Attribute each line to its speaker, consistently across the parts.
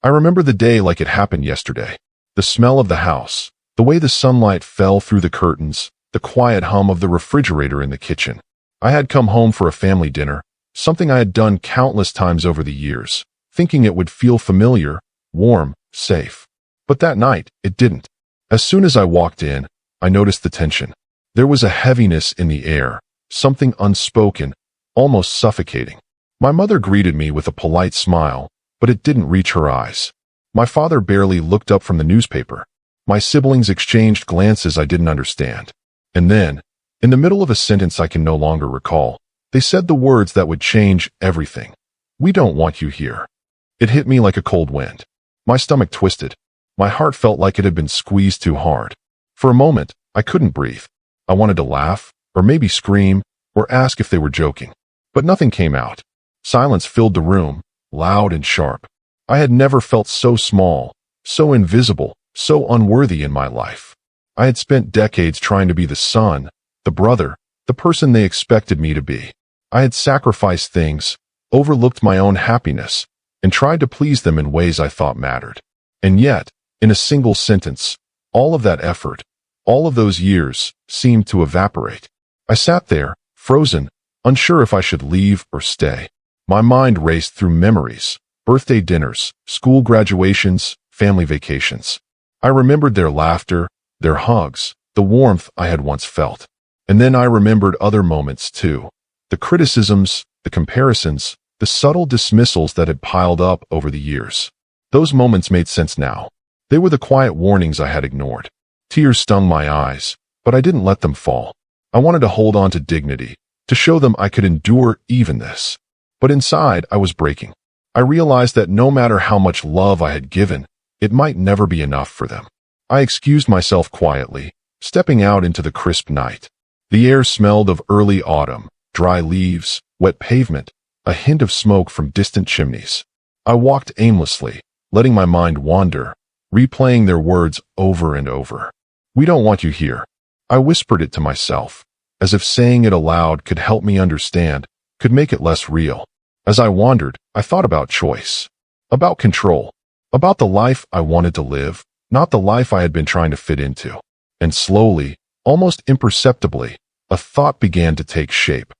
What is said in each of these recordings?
Speaker 1: I remember the day like it happened yesterday. The smell of the house, the way the sunlight fell through the curtains, the quiet hum of the refrigerator in the kitchen. I had come home for a family dinner, something I had done countless times over the years, thinking it would feel familiar, warm, safe. But that night, it didn't. As soon as I walked in, I noticed the tension. There was a heaviness in the air, something unspoken, almost suffocating. My mother greeted me with a polite smile, but it didn't reach her eyes. My father barely looked up from the newspaper. My siblings exchanged glances I didn't understand. And then, in the middle of a sentence I can no longer recall, they said the words that would change everything. "We don't want you here." It hit me like a cold wind. My stomach twisted. My heart felt like it had been squeezed too hard. For a moment, I couldn't breathe. I wanted to laugh, or maybe scream, or ask if they were joking. But nothing came out. Silence filled the room, loud and sharp. I had never felt so small, so invisible, so unworthy in my life. I had spent decades trying to be the son, the brother, the person they expected me to be. I had sacrificed things, overlooked my own happiness, and tried to please them in ways I thought mattered. And yet, in a single sentence, all of that effort, all of those years, seemed to evaporate. I sat there, frozen, unsure if I should leave or stay. My mind raced through memories, birthday dinners, school graduations, family vacations. I remembered their laughter, their hugs, the warmth I had once felt. And then I remembered other moments too. The criticisms, the comparisons, the subtle dismissals that had piled up over the years. Those moments made sense now. They were the quiet warnings I had ignored. Tears stung my eyes, but I didn't let them fall. I wanted to hold on to dignity, to show them I could endure even this. But inside, I was breaking. I realized that no matter how much love I had given, it might never be enough for them. I excused myself quietly, stepping out into the crisp night. The air smelled of early autumn, dry leaves, wet pavement, a hint of smoke from distant chimneys. I walked aimlessly, letting my mind wander, replaying their words over and over. "We don't want you here." I whispered it to myself, as if saying it aloud could help me understand, could make it less real. As I wandered, I thought about choice, about control, about the life I wanted to live, not the life I had been trying to fit into. And slowly, almost imperceptibly, a thought began to take shape.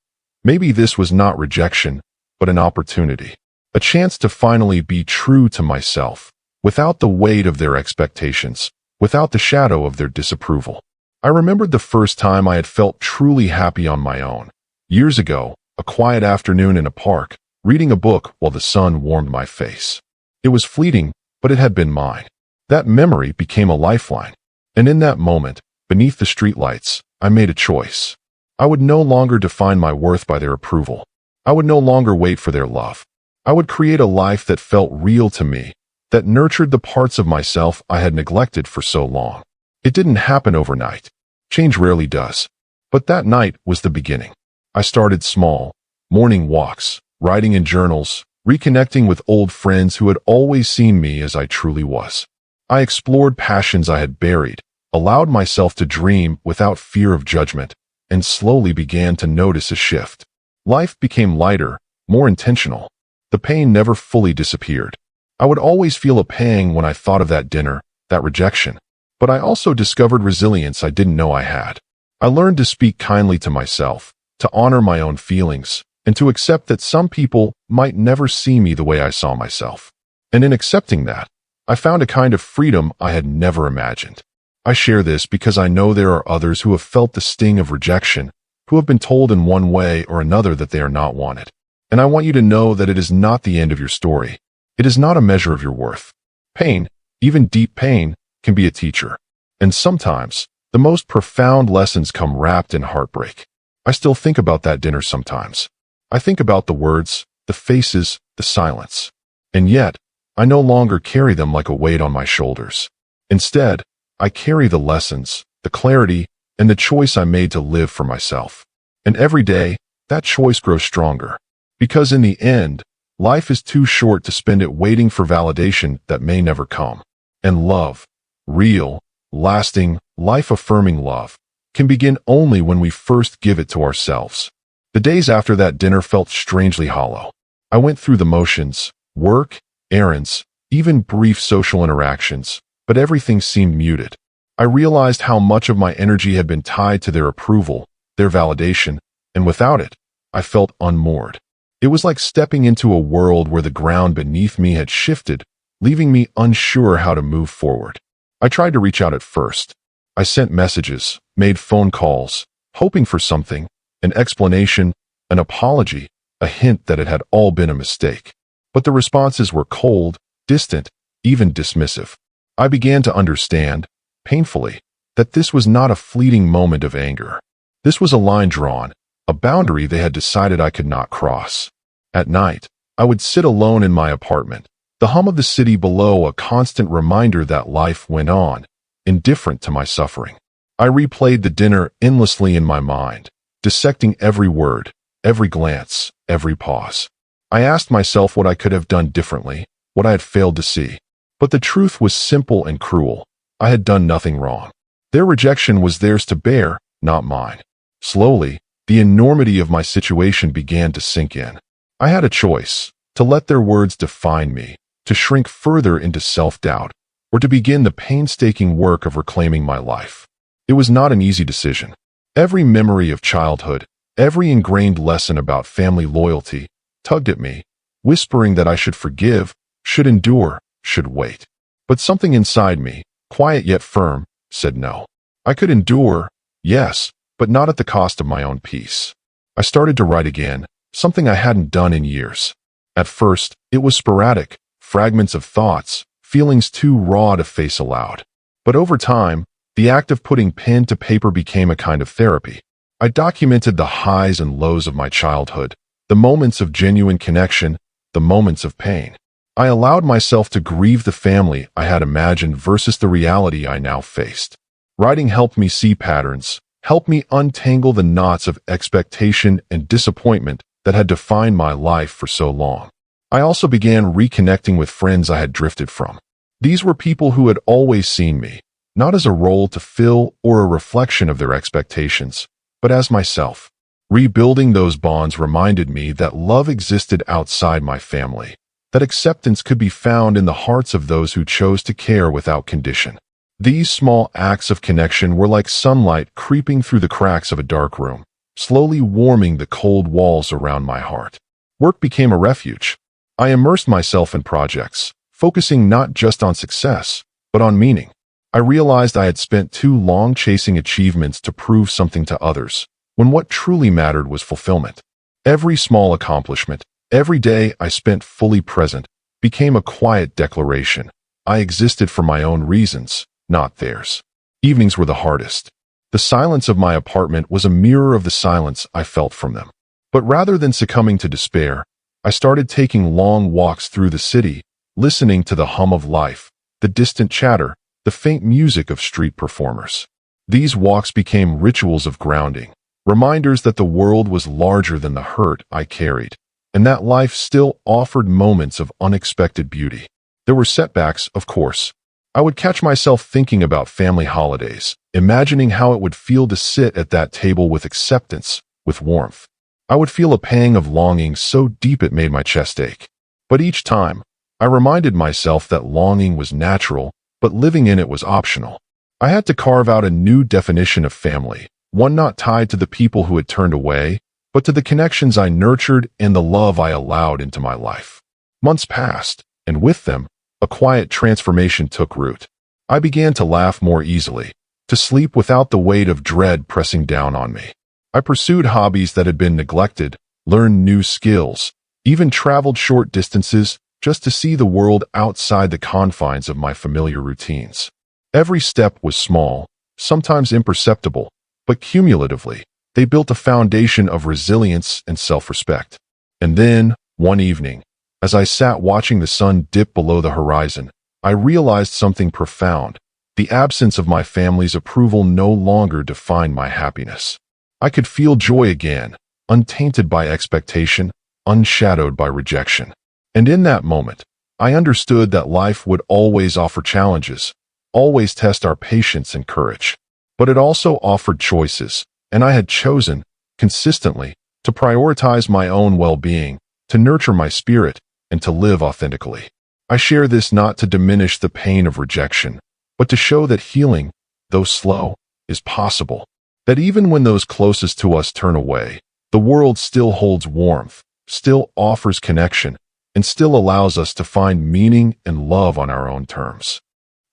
Speaker 1: Maybe this was not rejection, but an opportunity. A chance to finally be true to myself, without the weight of their expectations, without the shadow of their disapproval. I remembered the first time I had felt truly happy on my own. Years ago, a quiet afternoon in a park, reading a book while the sun warmed my face. It was fleeting, but it had been mine. That memory became a lifeline. And in that moment, beneath the streetlights, I made a choice. I would no longer define my worth by their approval. I would no longer wait for their love. I would create a life that felt real to me, that nurtured the parts of myself I had neglected for so long. It didn't happen overnight. Change rarely does. But that night was the beginning. I started small, morning walks, writing in journals, reconnecting with old friends who had always seen me as I truly was. I explored passions I had buried, allowed myself to dream without fear of judgment, and slowly began to notice a shift. Life became lighter, more intentional. The pain never fully disappeared. I would always feel a pang when I thought of that dinner, that rejection. But I also discovered resilience I didn't know I had. I learned to speak kindly to myself, to honor my own feelings, and to accept that some people might never see me the way I saw myself. And in accepting that, I found a kind of freedom I had never imagined. I share this because I know there are others who have felt the sting of rejection, who have been told in one way or another that they are not wanted. And I want you to know that it is not the end of your story. It is not a measure of your worth. Pain, even deep pain, can be a teacher. And sometimes, the most profound lessons come wrapped in heartbreak. I still think about that dinner sometimes. I think about the words, the faces, the silence. And yet, I no longer carry them like a weight on my shoulders. Instead, I carry the lessons, the clarity, and the choice I made to live for myself. And every day, that choice grows stronger. Because in the end, life is too short to spend it waiting for validation that may never come. And love, real, lasting, life-affirming love, can begin only when we first give it to ourselves. The days after that dinner felt strangely hollow. I went through the motions, work, errands, even brief social interactions, but everything seemed muted. I realized how much of my energy had been tied to their approval, their validation, and without it, I felt unmoored. It was like stepping into a world where the ground beneath me had shifted, leaving me unsure how to move forward. I tried to reach out at first. I sent messages, made phone calls, hoping for something, an explanation, an apology, a hint that it had all been a mistake. But the responses were cold, distant, even dismissive. I began to understand, painfully, that this was not a fleeting moment of anger. This was a line drawn, a boundary they had decided I could not cross. At night, I would sit alone in my apartment, the hum of the city below a constant reminder that life went on, indifferent to my suffering. I replayed the dinner endlessly in my mind, dissecting every word, every glance, every pause. I asked myself what I could have done differently, what I had failed to see. But the truth was simple and cruel. I had done nothing wrong. Their rejection was theirs to bear, not mine. Slowly, the enormity of my situation began to sink in. I had a choice: to let their words define me, to shrink further into self-doubt, or to begin the painstaking work of reclaiming my life. It was not an easy decision. Every memory of childhood, every ingrained lesson about family loyalty, tugged at me, whispering that I should forgive, should endure, should wait. But something inside me, quiet yet firm, said no. I could endure, yes, but not at the cost of my own peace. I started to write again, something I hadn't done in years. At first, it was sporadic, fragments of thoughts, feelings too raw to face aloud. But over time, the act of putting pen to paper became a kind of therapy. I documented the highs and lows of my childhood, the moments of genuine connection, the moments of pain. I allowed myself to grieve the family I had imagined versus the reality I now faced. Writing helped me see patterns, helped me untangle the knots of expectation and disappointment that had defined my life for so long. I also began reconnecting with friends I had drifted from. These were people who had always seen me, not as a role to fill or a reflection of their expectations, but as myself. Rebuilding those bonds reminded me that love existed outside my family, that acceptance could be found in the hearts of those who chose to care without condition. These small acts of connection were like sunlight creeping through the cracks of a dark room, slowly warming the cold walls around my heart. Work became a refuge. I immersed myself in projects, focusing not just on success, but on meaning. I realized I had spent too long chasing achievements to prove something to others, when what truly mattered was fulfillment. Every small accomplishment, every day I spent fully present, became a quiet declaration. I existed for my own reasons, not theirs. Evenings were the hardest. The silence of my apartment was a mirror of the silence I felt from them. But rather than succumbing to despair, I started taking long walks through the city, listening to the hum of life, the distant chatter, the faint music of street performers. These walks became rituals of grounding, reminders that the world was larger than the hurt I carried, and that life still offered moments of unexpected beauty. There were setbacks, of course. I would catch myself thinking about family holidays, imagining how it would feel to sit at that table with acceptance, with warmth. I would feel a pang of longing so deep it made my chest ache. But each time, I reminded myself that longing was natural, but living in it was optional. I had to carve out a new definition of family, one not tied to the people who had turned away, but to the connections I nurtured and the love I allowed into my life. Months passed, and with them, a quiet transformation took root. I began to laugh more easily, to sleep without the weight of dread pressing down on me. I pursued hobbies that had been neglected, learned new skills, even traveled short distances just to see the world outside the confines of my familiar routines. Every step was small, sometimes imperceptible, but cumulatively, they built a foundation of resilience and self-respect. And then, one evening, as I sat watching the sun dip below the horizon, I realized something profound. The absence of my family's approval no longer defined my happiness. I could feel joy again, untainted by expectation, unshadowed by rejection. And in that moment, I understood that life would always offer challenges, always test our patience and courage. But it also offered choices, and I had chosen, consistently, to prioritize my own well-being, to nurture my spirit, and to live authentically. I share this not to diminish the pain of rejection, but to show that healing, though slow, is possible. That even when those closest to us turn away, the world still holds warmth, still offers connection, and still allows us to find meaning and love on our own terms.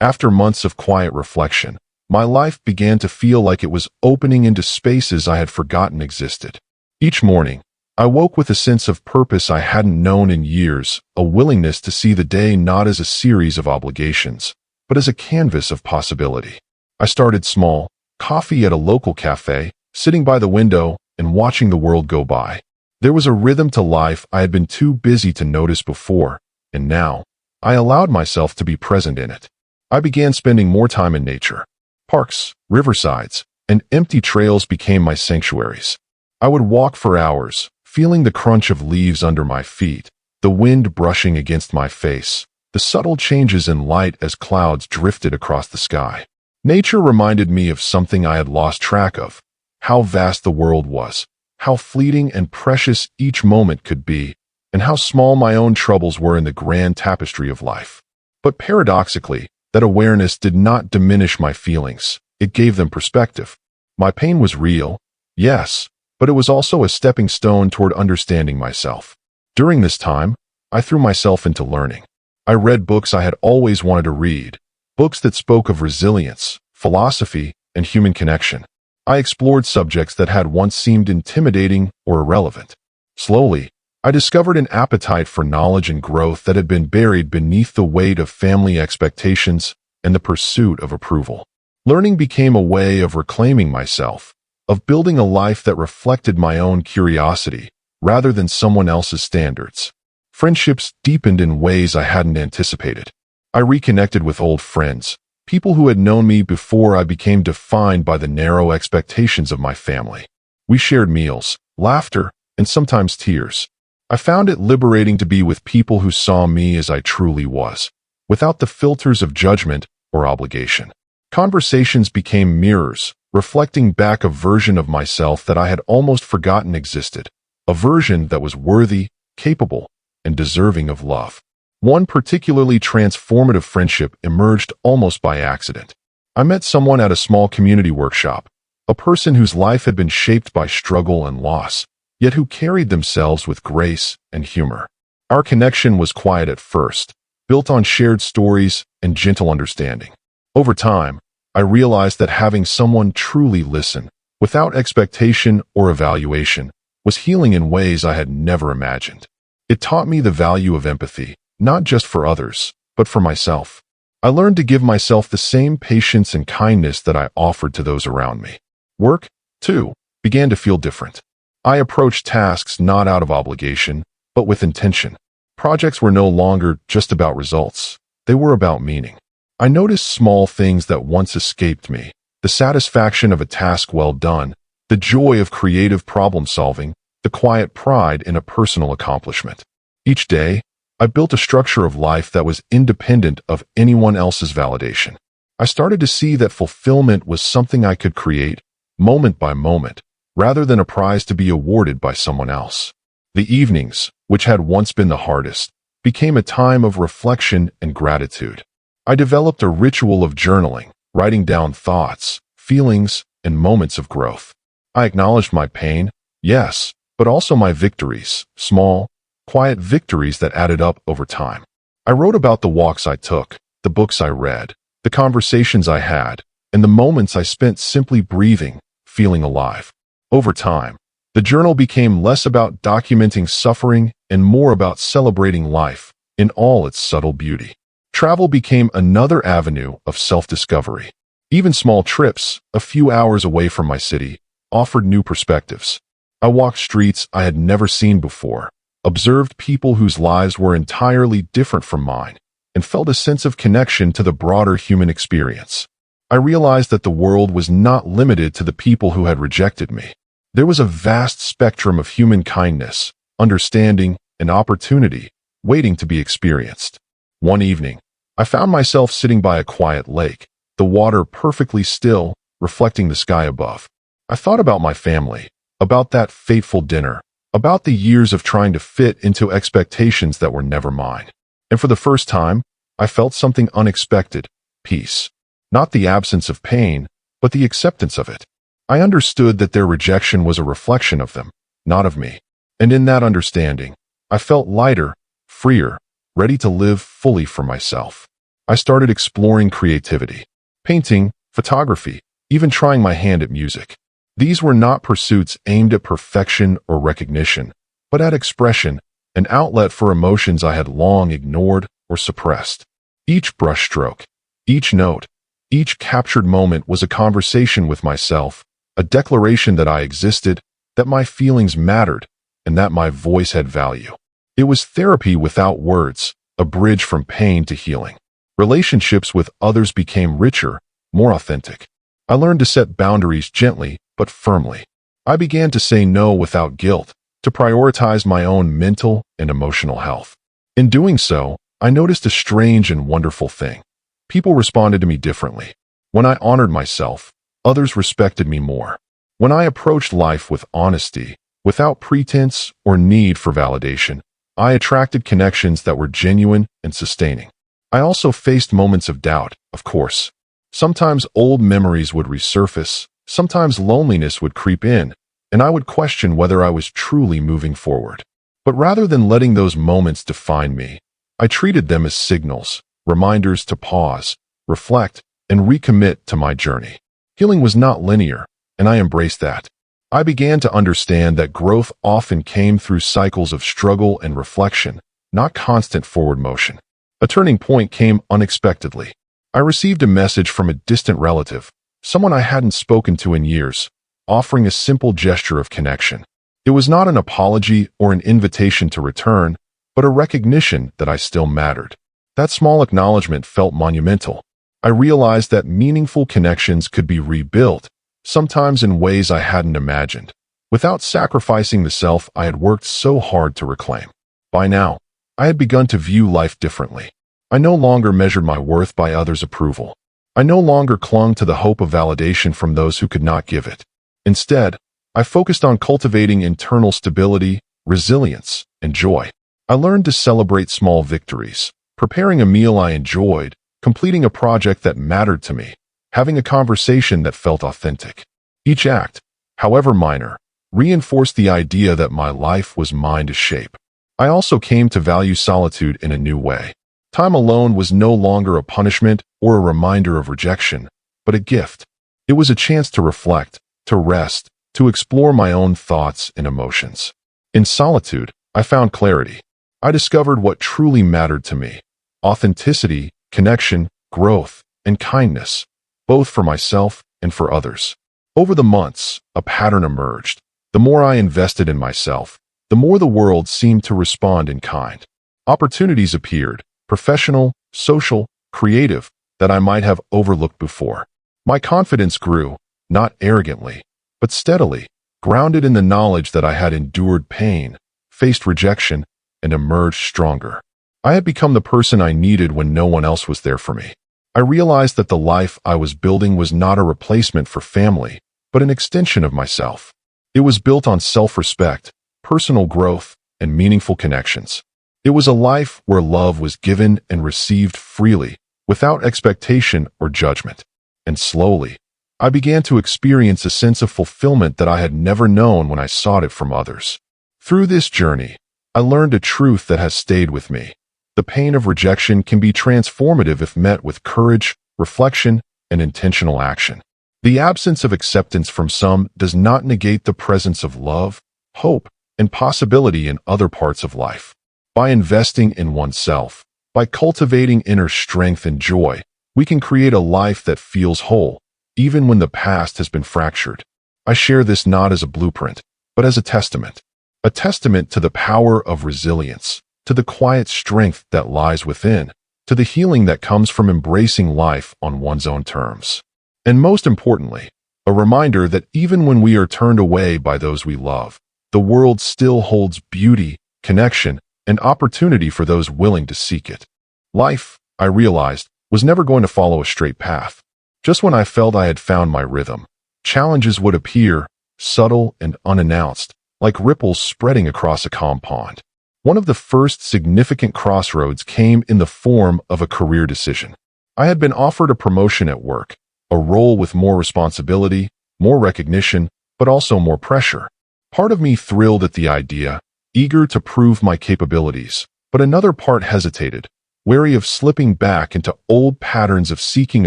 Speaker 1: After months of quiet reflection, my life began to feel like it was opening into spaces I had forgotten existed. Each morning, I woke with a sense of purpose I hadn't known in years, a willingness to see the day not as a series of obligations, but as a canvas of possibility. I started small, coffee at a local cafe, sitting by the window and watching the world go by. There was a rhythm to life I had been too busy to notice before, and now, I allowed myself to be present in it. I began spending more time in nature. Parks, riversides, and empty trails became my sanctuaries. I would walk for hours, feeling the crunch of leaves under my feet, the wind brushing against my face, the subtle changes in light as clouds drifted across the sky. Nature reminded me of something I had lost track of, how vast the world was, how fleeting and precious each moment could be, and how small my own troubles were in the grand tapestry of life. But paradoxically, that awareness did not diminish my feelings, it gave them perspective. My pain was real, yes, but it was also a stepping stone toward understanding myself. During this time, I threw myself into learning. I read books I had always wanted to read, books that spoke of resilience, philosophy, and human connection. I explored subjects that had once seemed intimidating or irrelevant. Slowly, I discovered an appetite for knowledge and growth that had been buried beneath the weight of family expectations and the pursuit of approval. Learning became a way of reclaiming myself, of building a life that reflected my own curiosity rather than someone else's standards. Friendships deepened in ways I hadn't anticipated. I reconnected with old friends, people who had known me before I became defined by the narrow expectations of my family. We shared meals, laughter, and sometimes tears. I found it liberating to be with people who saw me as I truly was, without the filters of judgment or obligation. Conversations became mirrors, reflecting back a version of myself that I had almost forgotten existed, a version that was worthy, capable, and deserving of love. One particularly transformative friendship emerged almost by accident. I met someone at a small community workshop, a person whose life had been shaped by struggle and loss, yet who carried themselves with grace and humor. Our connection was quiet at first, built on shared stories and gentle understanding. Over time, I realized that having someone truly listen, without expectation or evaluation, was healing in ways I had never imagined. It taught me the value of empathy, not just for others, but for myself. I learned to give myself the same patience and kindness that I offered to those around me. Work, too, began to feel different. I approached tasks not out of obligation, but with intention. Projects were no longer just about results. They were about meaning. I noticed small things that once escaped me, the satisfaction of a task well done, the joy of creative problem solving, the quiet pride in a personal accomplishment. Each day, I built a structure of life that was independent of anyone else's validation. I started to see that fulfillment was something I could create, moment by moment, rather than a prize to be awarded by someone else. The evenings, which had once been the hardest, became a time of reflection and gratitude. I developed a ritual of journaling, writing down thoughts, feelings, and moments of growth. I acknowledged my pain, yes, but also my victories, small, quiet victories that added up over time. I wrote about the walks I took, the books I read, the conversations I had, and the moments I spent simply breathing, feeling alive. Over time, the journal became less about documenting suffering and more about celebrating life in all its subtle beauty. Travel became another avenue of self-discovery. Even small trips, a few hours away from my city, offered new perspectives. I walked streets I had never seen before, observed people whose lives were entirely different from mine, and felt a sense of connection to the broader human experience. I realized that the world was not limited to the people who had rejected me. There was a vast spectrum of human kindness, understanding, and opportunity waiting to be experienced. One evening, I found myself sitting by a quiet lake, the water perfectly still, reflecting the sky above. I thought about my family, about that fateful dinner, about the years of trying to fit into expectations that were never mine. And for the first time, I felt something unexpected: peace. Not the absence of pain, but the acceptance of it. I understood that their rejection was a reflection of them, not of me. And in that understanding, I felt lighter, freer, ready to live fully for myself. I started exploring creativity, painting, photography, even trying my hand at music. These were not pursuits aimed at perfection or recognition, but at expression, an outlet for emotions I had long ignored or suppressed. Each brushstroke, each note, each captured moment was a conversation with myself, a declaration that I existed, that my feelings mattered, and that my voice had value. It was therapy without words, a bridge from pain to healing. Relationships with others became richer, more authentic. I learned to set boundaries gently but firmly. I began to say no without guilt, to prioritize my own mental and emotional health. In doing so, I noticed a strange and wonderful thing. People responded to me differently. When I honored myself, others respected me more. When I approached life with honesty, without pretense or need for validation, I attracted connections that were genuine and sustaining. I also faced moments of doubt, of course. Sometimes old memories would resurface, sometimes loneliness would creep in, and I would question whether I was truly moving forward. But rather than letting those moments define me, I treated them as signals, reminders to pause, reflect, and recommit to my journey. Healing was not linear, and I embraced that. I began to understand that growth often came through cycles of struggle and reflection, not constant forward motion. A turning point came unexpectedly. I received a message from a distant relative, someone I hadn't spoken to in years, offering a simple gesture of connection. It was not an apology or an invitation to return, but a recognition that I still mattered. That small acknowledgement felt monumental. I realized that meaningful connections could be rebuilt, sometimes in ways I hadn't imagined, without sacrificing the self I had worked so hard to reclaim. By now, I had begun to view life differently. I no longer measured my worth by others' approval. I no longer clung to the hope of validation from those who could not give it. Instead, I focused on cultivating internal stability, resilience, and joy. I learned to celebrate small victories, preparing a meal I enjoyed, completing a project that mattered to me, having a conversation that felt authentic. Each act, however minor, reinforced the idea that my life was mine to shape. I also came to value solitude in a new way. Time alone was no longer a punishment or a reminder of rejection, but a gift. It was a chance to reflect, to rest, to explore my own thoughts and emotions. In solitude, I found clarity. I discovered what truly mattered to me: authenticity, connection, growth, and kindness, both for myself and for others. Over the months, a pattern emerged. The more I invested in myself, the more the world seemed to respond in kind. Opportunities appeared, professional, social, creative, that I might have overlooked before. My confidence grew, not arrogantly, but steadily, grounded in the knowledge that I had endured pain, faced rejection, and emerged stronger. I had become the person I needed when no one else was there for me. I realized that the life I was building was not a replacement for family, but an extension of myself. It was built on self-respect, personal growth, and meaningful connections. It was a life where love was given and received freely, without expectation or judgment. And slowly, I began to experience a sense of fulfillment that I had never known when I sought it from others. Through this journey, I learned a truth that has stayed with me. The pain of rejection can be transformative if met with courage, reflection, and intentional action. The absence of acceptance from some does not negate the presence of love, hope, and possibility in other parts of life. By investing in oneself, by cultivating inner strength and joy, we can create a life that feels whole, even when the past has been fractured. I share this not as a blueprint, but as a testament to the power of resilience, to the quiet strength that lies within, to the healing that comes from embracing life on one's own terms. And most importantly, a reminder that even when we are turned away by those we love, the world still holds beauty, connection, and opportunity for those willing to seek it. Life, I realized, was never going to follow a straight path. Just when I felt I had found my rhythm, challenges would appear, subtle and unannounced, like ripples spreading across a calm pond. One of the first significant crossroads came in the form of a career decision. I had been offered a promotion at work, a role with more responsibility, more recognition, but also more pressure. Part of me thrilled at the idea, eager to prove my capabilities, but another part hesitated, wary of slipping back into old patterns of seeking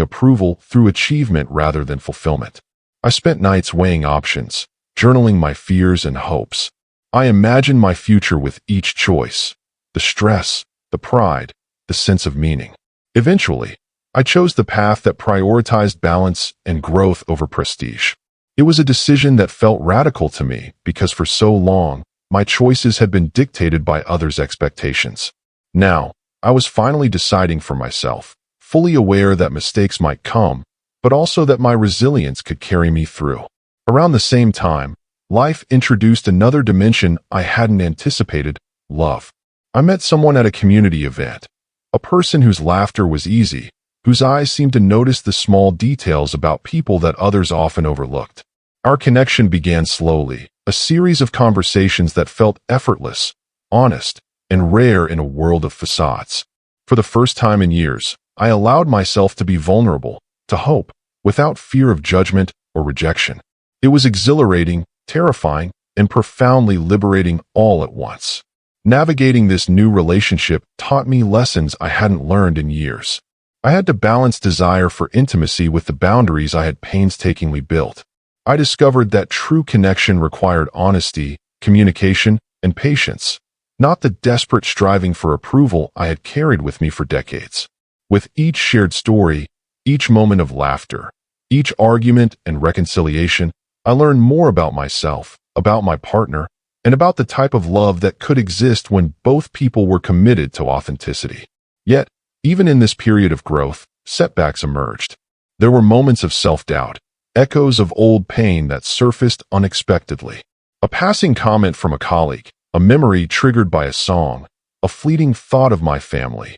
Speaker 1: approval through achievement rather than fulfillment. I spent nights weighing options, journaling my fears and hopes. I imagined my future with each choice, the stress, the pride, the sense of meaning. Eventually, I chose the path that prioritized balance and growth over prestige. It was a decision that felt radical to me because for so long, my choices had been dictated by others' expectations. Now, I was finally deciding for myself, fully aware that mistakes might come, but also that my resilience could carry me through. Around the same time, life introduced another dimension I hadn't anticipated: love. I met someone at a community event, a person whose laughter was easy, whose eyes seemed to notice the small details about people that others often overlooked. Our connection began slowly, a series of conversations that felt effortless, honest, and rare in a world of facades. For the first time in years, I allowed myself to be vulnerable, to hope, without fear of judgment or rejection. It was exhilarating, terrifying, and profoundly liberating all at once. Navigating this new relationship taught me lessons I hadn't learned in years. I had to balance desire for intimacy with the boundaries I had painstakingly built. I discovered that true connection required honesty, communication, and patience, not the desperate striving for approval I had carried with me for decades. With each shared story, each moment of laughter, each argument and reconciliation, I learned more about myself, about my partner, and about the type of love that could exist when both people were committed to authenticity. Yet, even in this period of growth, setbacks emerged. There were moments of self-doubt, echoes of old pain that surfaced unexpectedly. A passing comment from a colleague, a memory triggered by a song, a fleeting thought of my family.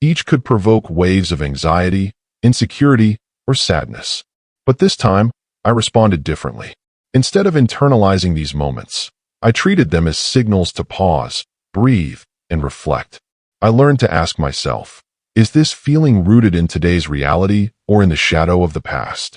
Speaker 1: Each could provoke waves of anxiety, insecurity, or sadness. But this time, I responded differently. Instead of internalizing these moments, I treated them as signals to pause, breathe, and reflect. I learned to ask myself, is this feeling rooted in today's reality or in the shadow of the past?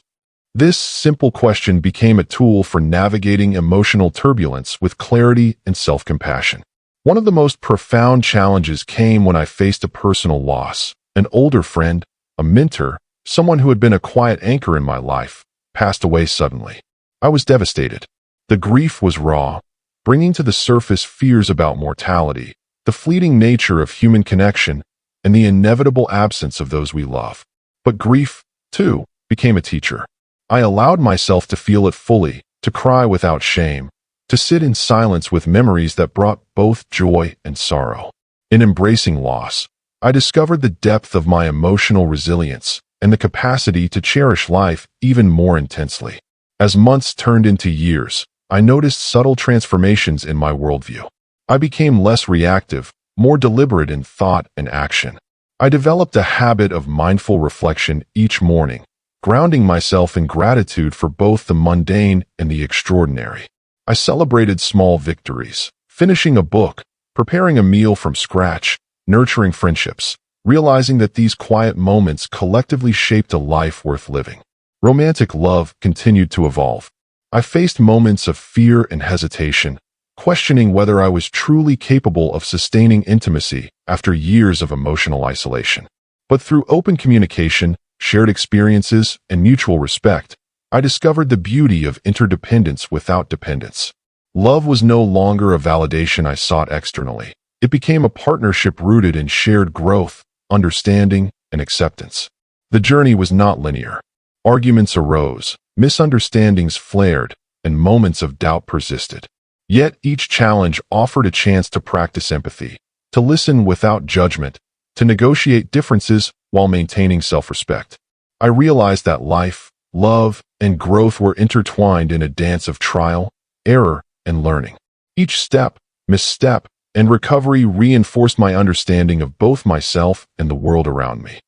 Speaker 1: This simple question became a tool for navigating emotional turbulence with clarity and self-compassion. One of the most profound challenges came when I faced a personal loss. An older friend, a mentor, someone who had been a quiet anchor in my life, passed away suddenly. I was devastated. The grief was raw, bringing to the surface fears about mortality, the fleeting nature of human connection, and the inevitable absence of those we love. But grief, too, became a teacher. I allowed myself to feel it fully, to cry without shame, to sit in silence with memories that brought both joy and sorrow. In embracing loss, I discovered the depth of my emotional resilience and the capacity to cherish life even more intensely. As months turned into years, I noticed subtle transformations in my worldview. I became less reactive, more deliberate in thought and action. I developed a habit of mindful reflection each morning, grounding myself in gratitude for both the mundane and the extraordinary. I celebrated small victories, finishing a book, preparing a meal from scratch, nurturing friendships, realizing that these quiet moments collectively shaped a life worth living. Romantic love continued to evolve. I faced moments of fear and hesitation, questioning whether I was truly capable of sustaining intimacy after years of emotional isolation. But through open communication, shared experiences, and mutual respect, I discovered the beauty of interdependence without dependence. Love was no longer a validation I sought externally. It became a partnership rooted in shared growth, understanding, and acceptance. The journey was not linear. Arguments arose, misunderstandings flared, and moments of doubt persisted. Yet each challenge offered a chance to practice empathy, to listen without judgment, to negotiate differences while maintaining self-respect. I realized that life, love, and growth were intertwined in a dance of trial, error, and learning. Each step, misstep, and recovery reinforced my understanding of both myself and the world around me.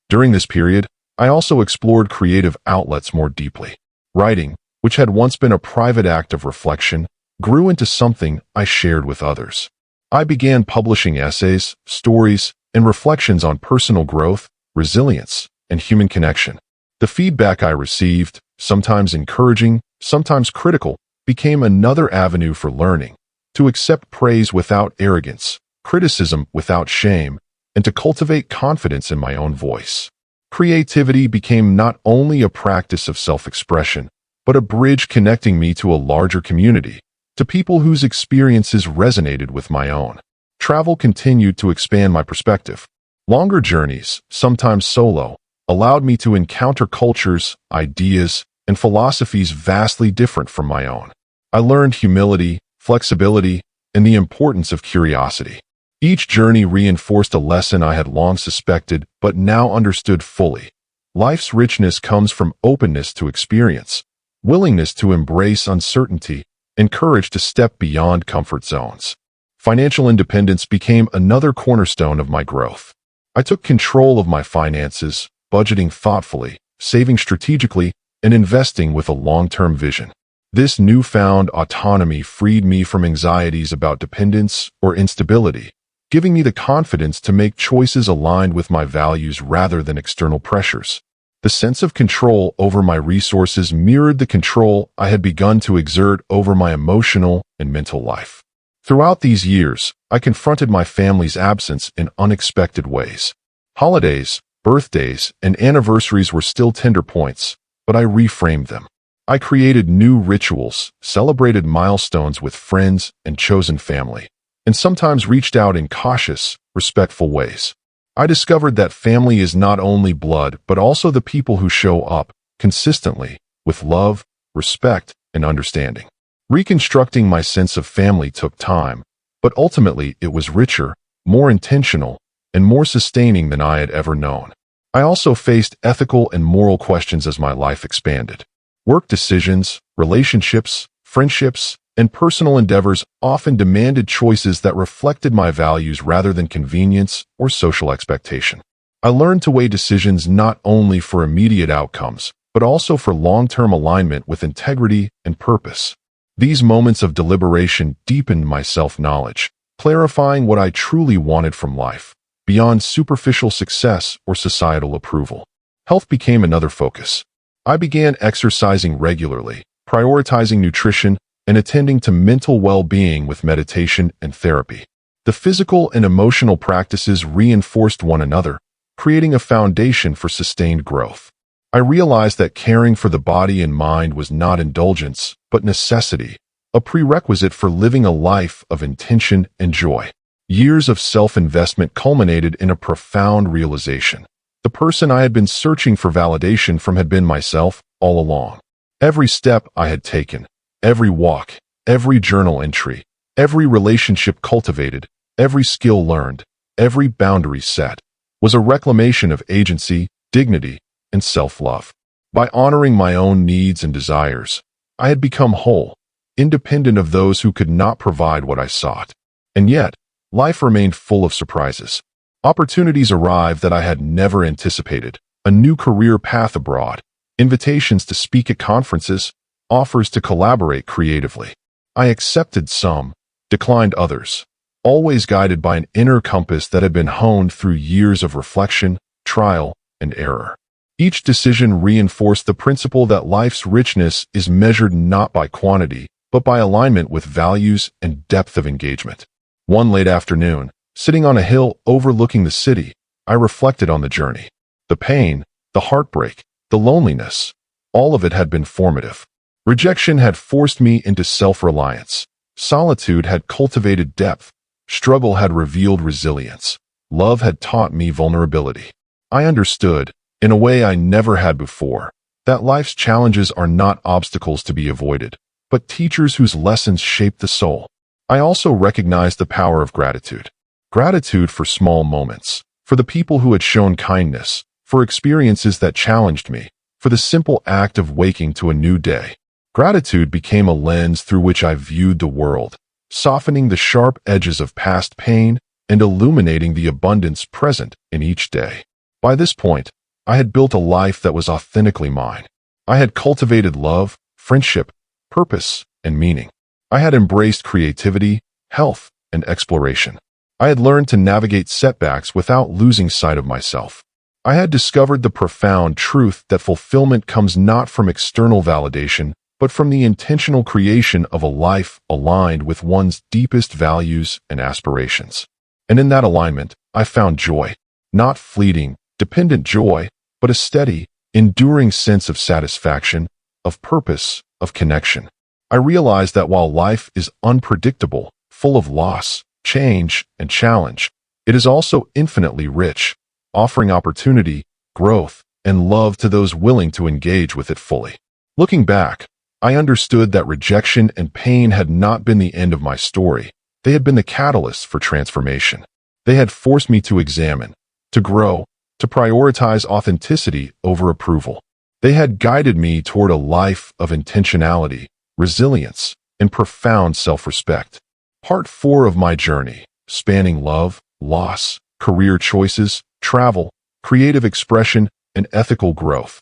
Speaker 1: During this period, I also explored creative outlets more deeply. Writing, which had once been a private act of reflection, grew into something I shared with others. I began publishing essays, stories, and reflections on personal growth, resilience, and human connection. The feedback I received, sometimes encouraging, sometimes critical, became another avenue for learning, to accept praise without arrogance, criticism without shame, and to cultivate confidence in my own voice. Creativity became not only a practice of self-expression, but a bridge connecting me to a larger community, to people whose experiences resonated with my own. Travel continued to expand my perspective. Longer journeys, sometimes solo, allowed me to encounter cultures, ideas, and philosophies vastly different from my own. I learned humility, flexibility, and the importance of curiosity. Each journey reinforced a lesson I had long suspected but now understood fully. Life's richness comes from openness to experience, willingness to embrace uncertainty, and courage to step beyond comfort zones. Financial independence became another cornerstone of my growth. I took control of my finances, budgeting thoughtfully, saving strategically, and investing with a long-term vision. This newfound autonomy freed me from anxieties about dependence or instability, giving me the confidence to make choices aligned with my values rather than external pressures. The sense of control over my resources mirrored the control I had begun to exert over my emotional and mental life. Throughout these years, I confronted my family's absence in unexpected ways. Holidays, birthdays, and anniversaries were still tender points, but I reframed them. I created new rituals, celebrated milestones with friends and chosen family, and sometimes reached out in cautious, respectful ways. I discovered that family is not only blood but also the people who show up, consistently, with love, respect, and understanding. Reconstructing my sense of family took time, but ultimately it was richer, more intentional, and more sustaining than I had ever known. I also faced ethical and moral questions as my life expanded. Work decisions, relationships, friendships, and personal endeavors often demanded choices that reflected my values rather than convenience or social expectation. I learned to weigh decisions not only for immediate outcomes, but also for long-term alignment with integrity and purpose. These moments of deliberation deepened my self-knowledge, clarifying what I truly wanted from life, beyond superficial success or societal approval. Health became another focus. I began exercising regularly, prioritizing nutrition, and attending to mental well-being with meditation and therapy. The physical and emotional practices reinforced one another, creating a foundation for sustained growth. I realized that caring for the body and mind was not indulgence, but necessity, a prerequisite for living a life of intention and joy. Years of self-investment culminated in a profound realization. The person I had been searching for validation from had been myself all along. Every step I had taken, every walk, every journal entry, every relationship cultivated, every skill learned, every boundary set, was a reclamation of agency, dignity, and self-love. By honoring my own needs and desires, I had become whole, independent of those who could not provide what I sought. And yet, life remained full of surprises. Opportunities arrived that I had never anticipated, a new career path abroad, invitations to speak at conferences, offers to collaborate creatively. I accepted some, declined others, always guided by an inner compass that had been honed through years of reflection, trial, and error. Each decision reinforced the principle that life's richness is measured not by quantity, but by alignment with values and depth of engagement. One late afternoon, sitting on a hill overlooking the city, I reflected on the journey. The pain, the heartbreak, the loneliness, all of it had been formative. Rejection had forced me into self-reliance. Solitude had cultivated depth. Struggle had revealed resilience. Love had taught me vulnerability. I understood, in a way I never had before, that life's challenges are not obstacles to be avoided, but teachers whose lessons shape the soul. I also recognized the power of gratitude. Gratitude for small moments, for the people who had shown kindness, for experiences that challenged me, for the simple act of waking to a new day. Gratitude became a lens through which I viewed the world, softening the sharp edges of past pain and illuminating the abundance present in each day. By this point, I had built a life that was authentically mine. I had cultivated love, friendship, purpose, and meaning. I had embraced creativity, health, and exploration. I had learned to navigate setbacks without losing sight of myself. I had discovered the profound truth that fulfillment comes not from external validation, but from the intentional creation of a life aligned with one's deepest values and aspirations. And in that alignment, I found joy. Not fleeting, dependent joy, but a steady, enduring sense of satisfaction, of purpose, of connection. I realized that while life is unpredictable, full of loss, change, and challenge, it is also infinitely rich, offering opportunity, growth, and love to those willing to engage with it fully. Looking back, I understood that rejection and pain had not been the end of my story. They had been the catalysts for transformation. They had forced me to examine, to grow, to prioritize authenticity over approval. They had guided me toward a life of intentionality, resilience, and profound self-respect. Part 4 of my journey, spanning love, loss, career choices, travel, creative expression, and ethical growth,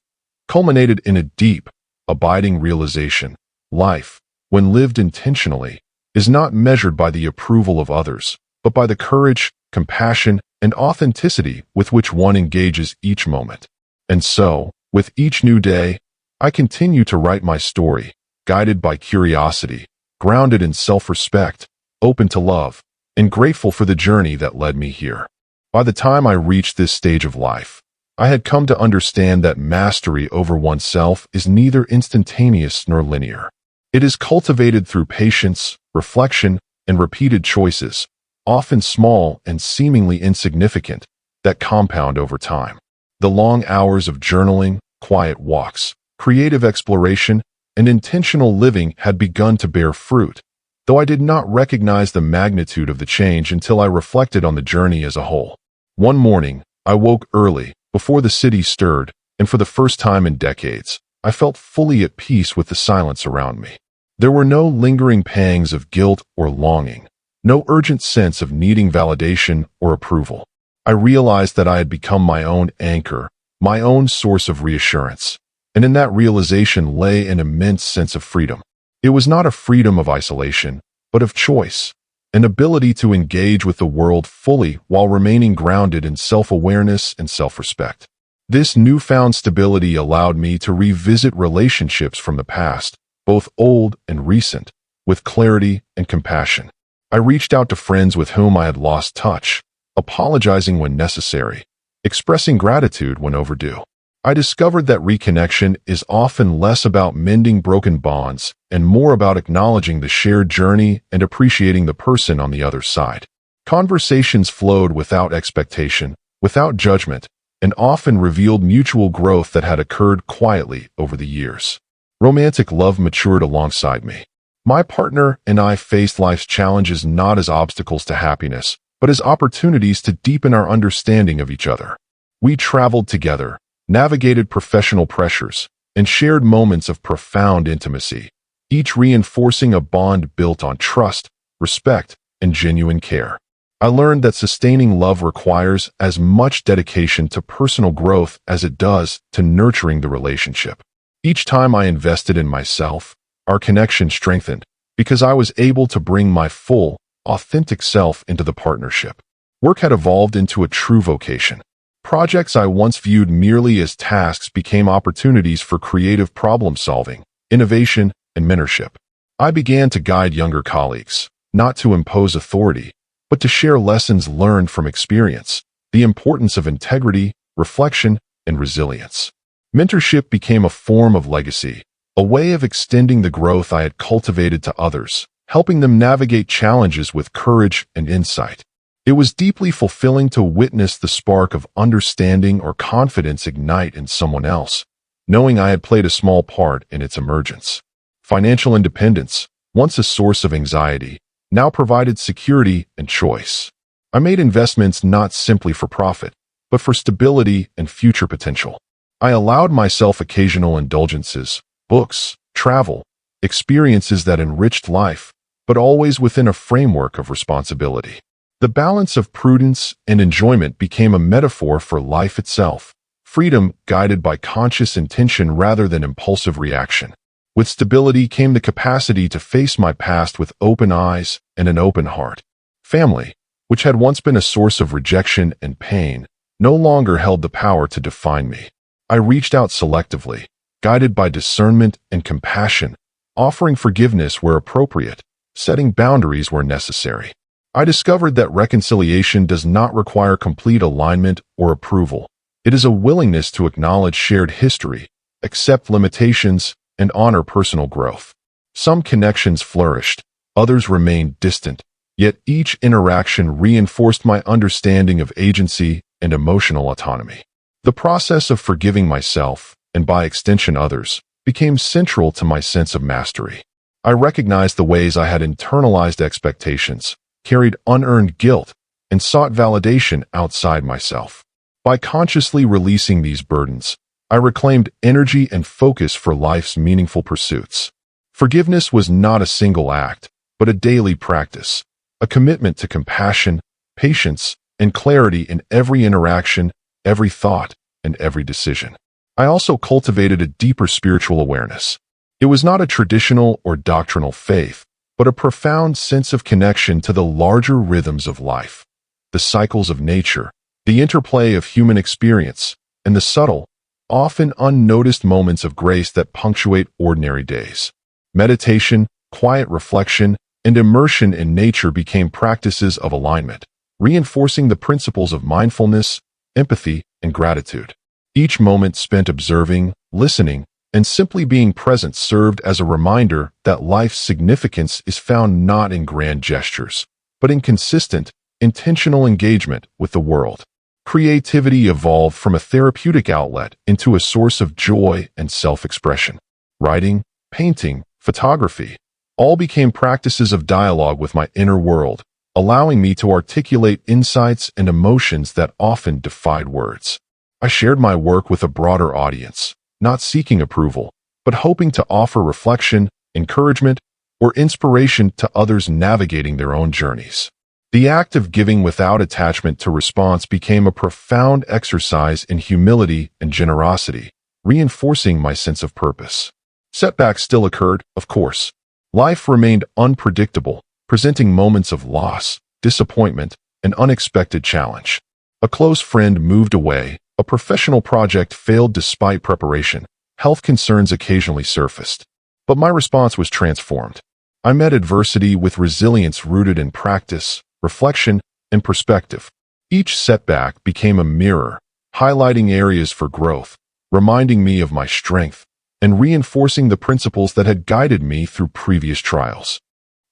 Speaker 1: culminated in a deep, abiding realization. Life, when lived intentionally, is not measured by the approval of others, but by the courage, compassion, and authenticity with which one engages each moment. And so, with each new day, I continue to write my story, guided by curiosity, grounded in self-respect, open to love, and grateful for the journey that led me here. By the time I reached this stage of life, I had come to understand that mastery over oneself is neither instantaneous nor linear. It is cultivated through patience, reflection, and repeated choices, often small and seemingly insignificant, that compound over time. The long hours of journaling, quiet walks, creative exploration, and intentional living had begun to bear fruit, though I did not recognize the magnitude of the change until I reflected on the journey as a whole. One morning, I woke early, before the city stirred, and for the first time in decades, I felt fully at peace with the silence around me. There were no lingering pangs of guilt or longing, no urgent sense of needing validation or approval. I realized that I had become my own anchor, my own source of reassurance, and in that realization lay an immense sense of freedom. It was not a freedom of isolation, but of choice, an ability to engage with the world fully while remaining grounded in self-awareness and self-respect. This newfound stability allowed me to revisit relationships from the past, both old and recent, with clarity and compassion. I reached out to friends with whom I had lost touch, apologizing when necessary, expressing gratitude when overdue. I discovered that reconnection is often less about mending broken bonds and more about acknowledging the shared journey and appreciating the person on the other side. Conversations flowed without expectation, without judgment, and often revealed mutual growth that had occurred quietly over the years. Romantic love matured alongside me. My partner and I faced life's challenges not as obstacles to happiness, but as opportunities to deepen our understanding of each other. We traveled together, navigated professional pressures, and shared moments of profound intimacy, each reinforcing a bond built on trust, respect, and genuine care. I learned that sustaining love requires as much dedication to personal growth as it does to nurturing the relationship. Each time I invested in myself, our connection strengthened because I was able to bring my full, authentic self into the partnership. Work had evolved into a true vocation. Projects I once viewed merely as tasks became opportunities for creative problem-solving, innovation, and mentorship. I began to guide younger colleagues, not to impose authority, but to share lessons learned from experience, the importance of integrity, reflection, and resilience. Mentorship became a form of legacy, a way of extending the growth I had cultivated to others, helping them navigate challenges with courage and insight. It was deeply fulfilling to witness the spark of understanding or confidence ignite in someone else, knowing I had played a small part in its emergence. Financial independence, once a source of anxiety, now provided security and choice. I made investments not simply for profit, but for stability and future potential. I allowed myself occasional indulgences, books, travel, experiences that enriched life, but always within a framework of responsibility. The balance of prudence and enjoyment became a metaphor for life itself, freedom guided by conscious intention rather than impulsive reaction. With stability came the capacity to face my past with open eyes and an open heart. Family, which had once been a source of rejection and pain, no longer held the power to define me. I reached out selectively, guided by discernment and compassion, offering forgiveness where appropriate, setting boundaries where necessary. I discovered that reconciliation does not require complete alignment or approval. It is a willingness to acknowledge shared history, accept limitations, and honor personal growth. Some connections flourished, others remained distant, yet each interaction reinforced my understanding of agency and emotional autonomy. The process of forgiving myself, and by extension others, became central to my sense of mastery. I recognized the ways I had internalized expectations, carried unearned guilt, and sought validation outside myself. By consciously releasing these burdens, I reclaimed energy and focus for life's meaningful pursuits. Forgiveness was not a single act, but a daily practice, a commitment to compassion, patience, and clarity in every interaction, every thought, and every decision. I also cultivated a deeper spiritual awareness. It was not a traditional or doctrinal faith, but a profound sense of connection to the larger rhythms of life, the cycles of nature, the interplay of human experience, and the subtle, often unnoticed moments of grace that punctuate ordinary days. Meditation, quiet reflection, and immersion in nature became practices of alignment, reinforcing the principles of mindfulness, empathy, and gratitude. Each moment spent observing, listening, and simply being present served as a reminder that life's significance is found not in grand gestures, but in consistent, intentional engagement with the world. Creativity evolved from a therapeutic outlet into a source of joy and self-expression. Writing, painting, photography, all became practices of dialogue with my inner world, allowing me to articulate insights and emotions that often defied words. I shared my work with a broader audience, not seeking approval, but hoping to offer reflection, encouragement, or inspiration to others navigating their own journeys. The act of giving without attachment to response became a profound exercise in humility and generosity, reinforcing my sense of purpose. Setbacks still occurred, of course. Life remained unpredictable, presenting moments of loss, disappointment, and unexpected challenge. A close friend moved away, a professional project failed despite preparation, health concerns occasionally surfaced. But my response was transformed. I met adversity with resilience rooted in practice, reflection, and perspective. Each setback became a mirror, highlighting areas for growth, reminding me of my strength, and reinforcing the principles that had guided me through previous trials.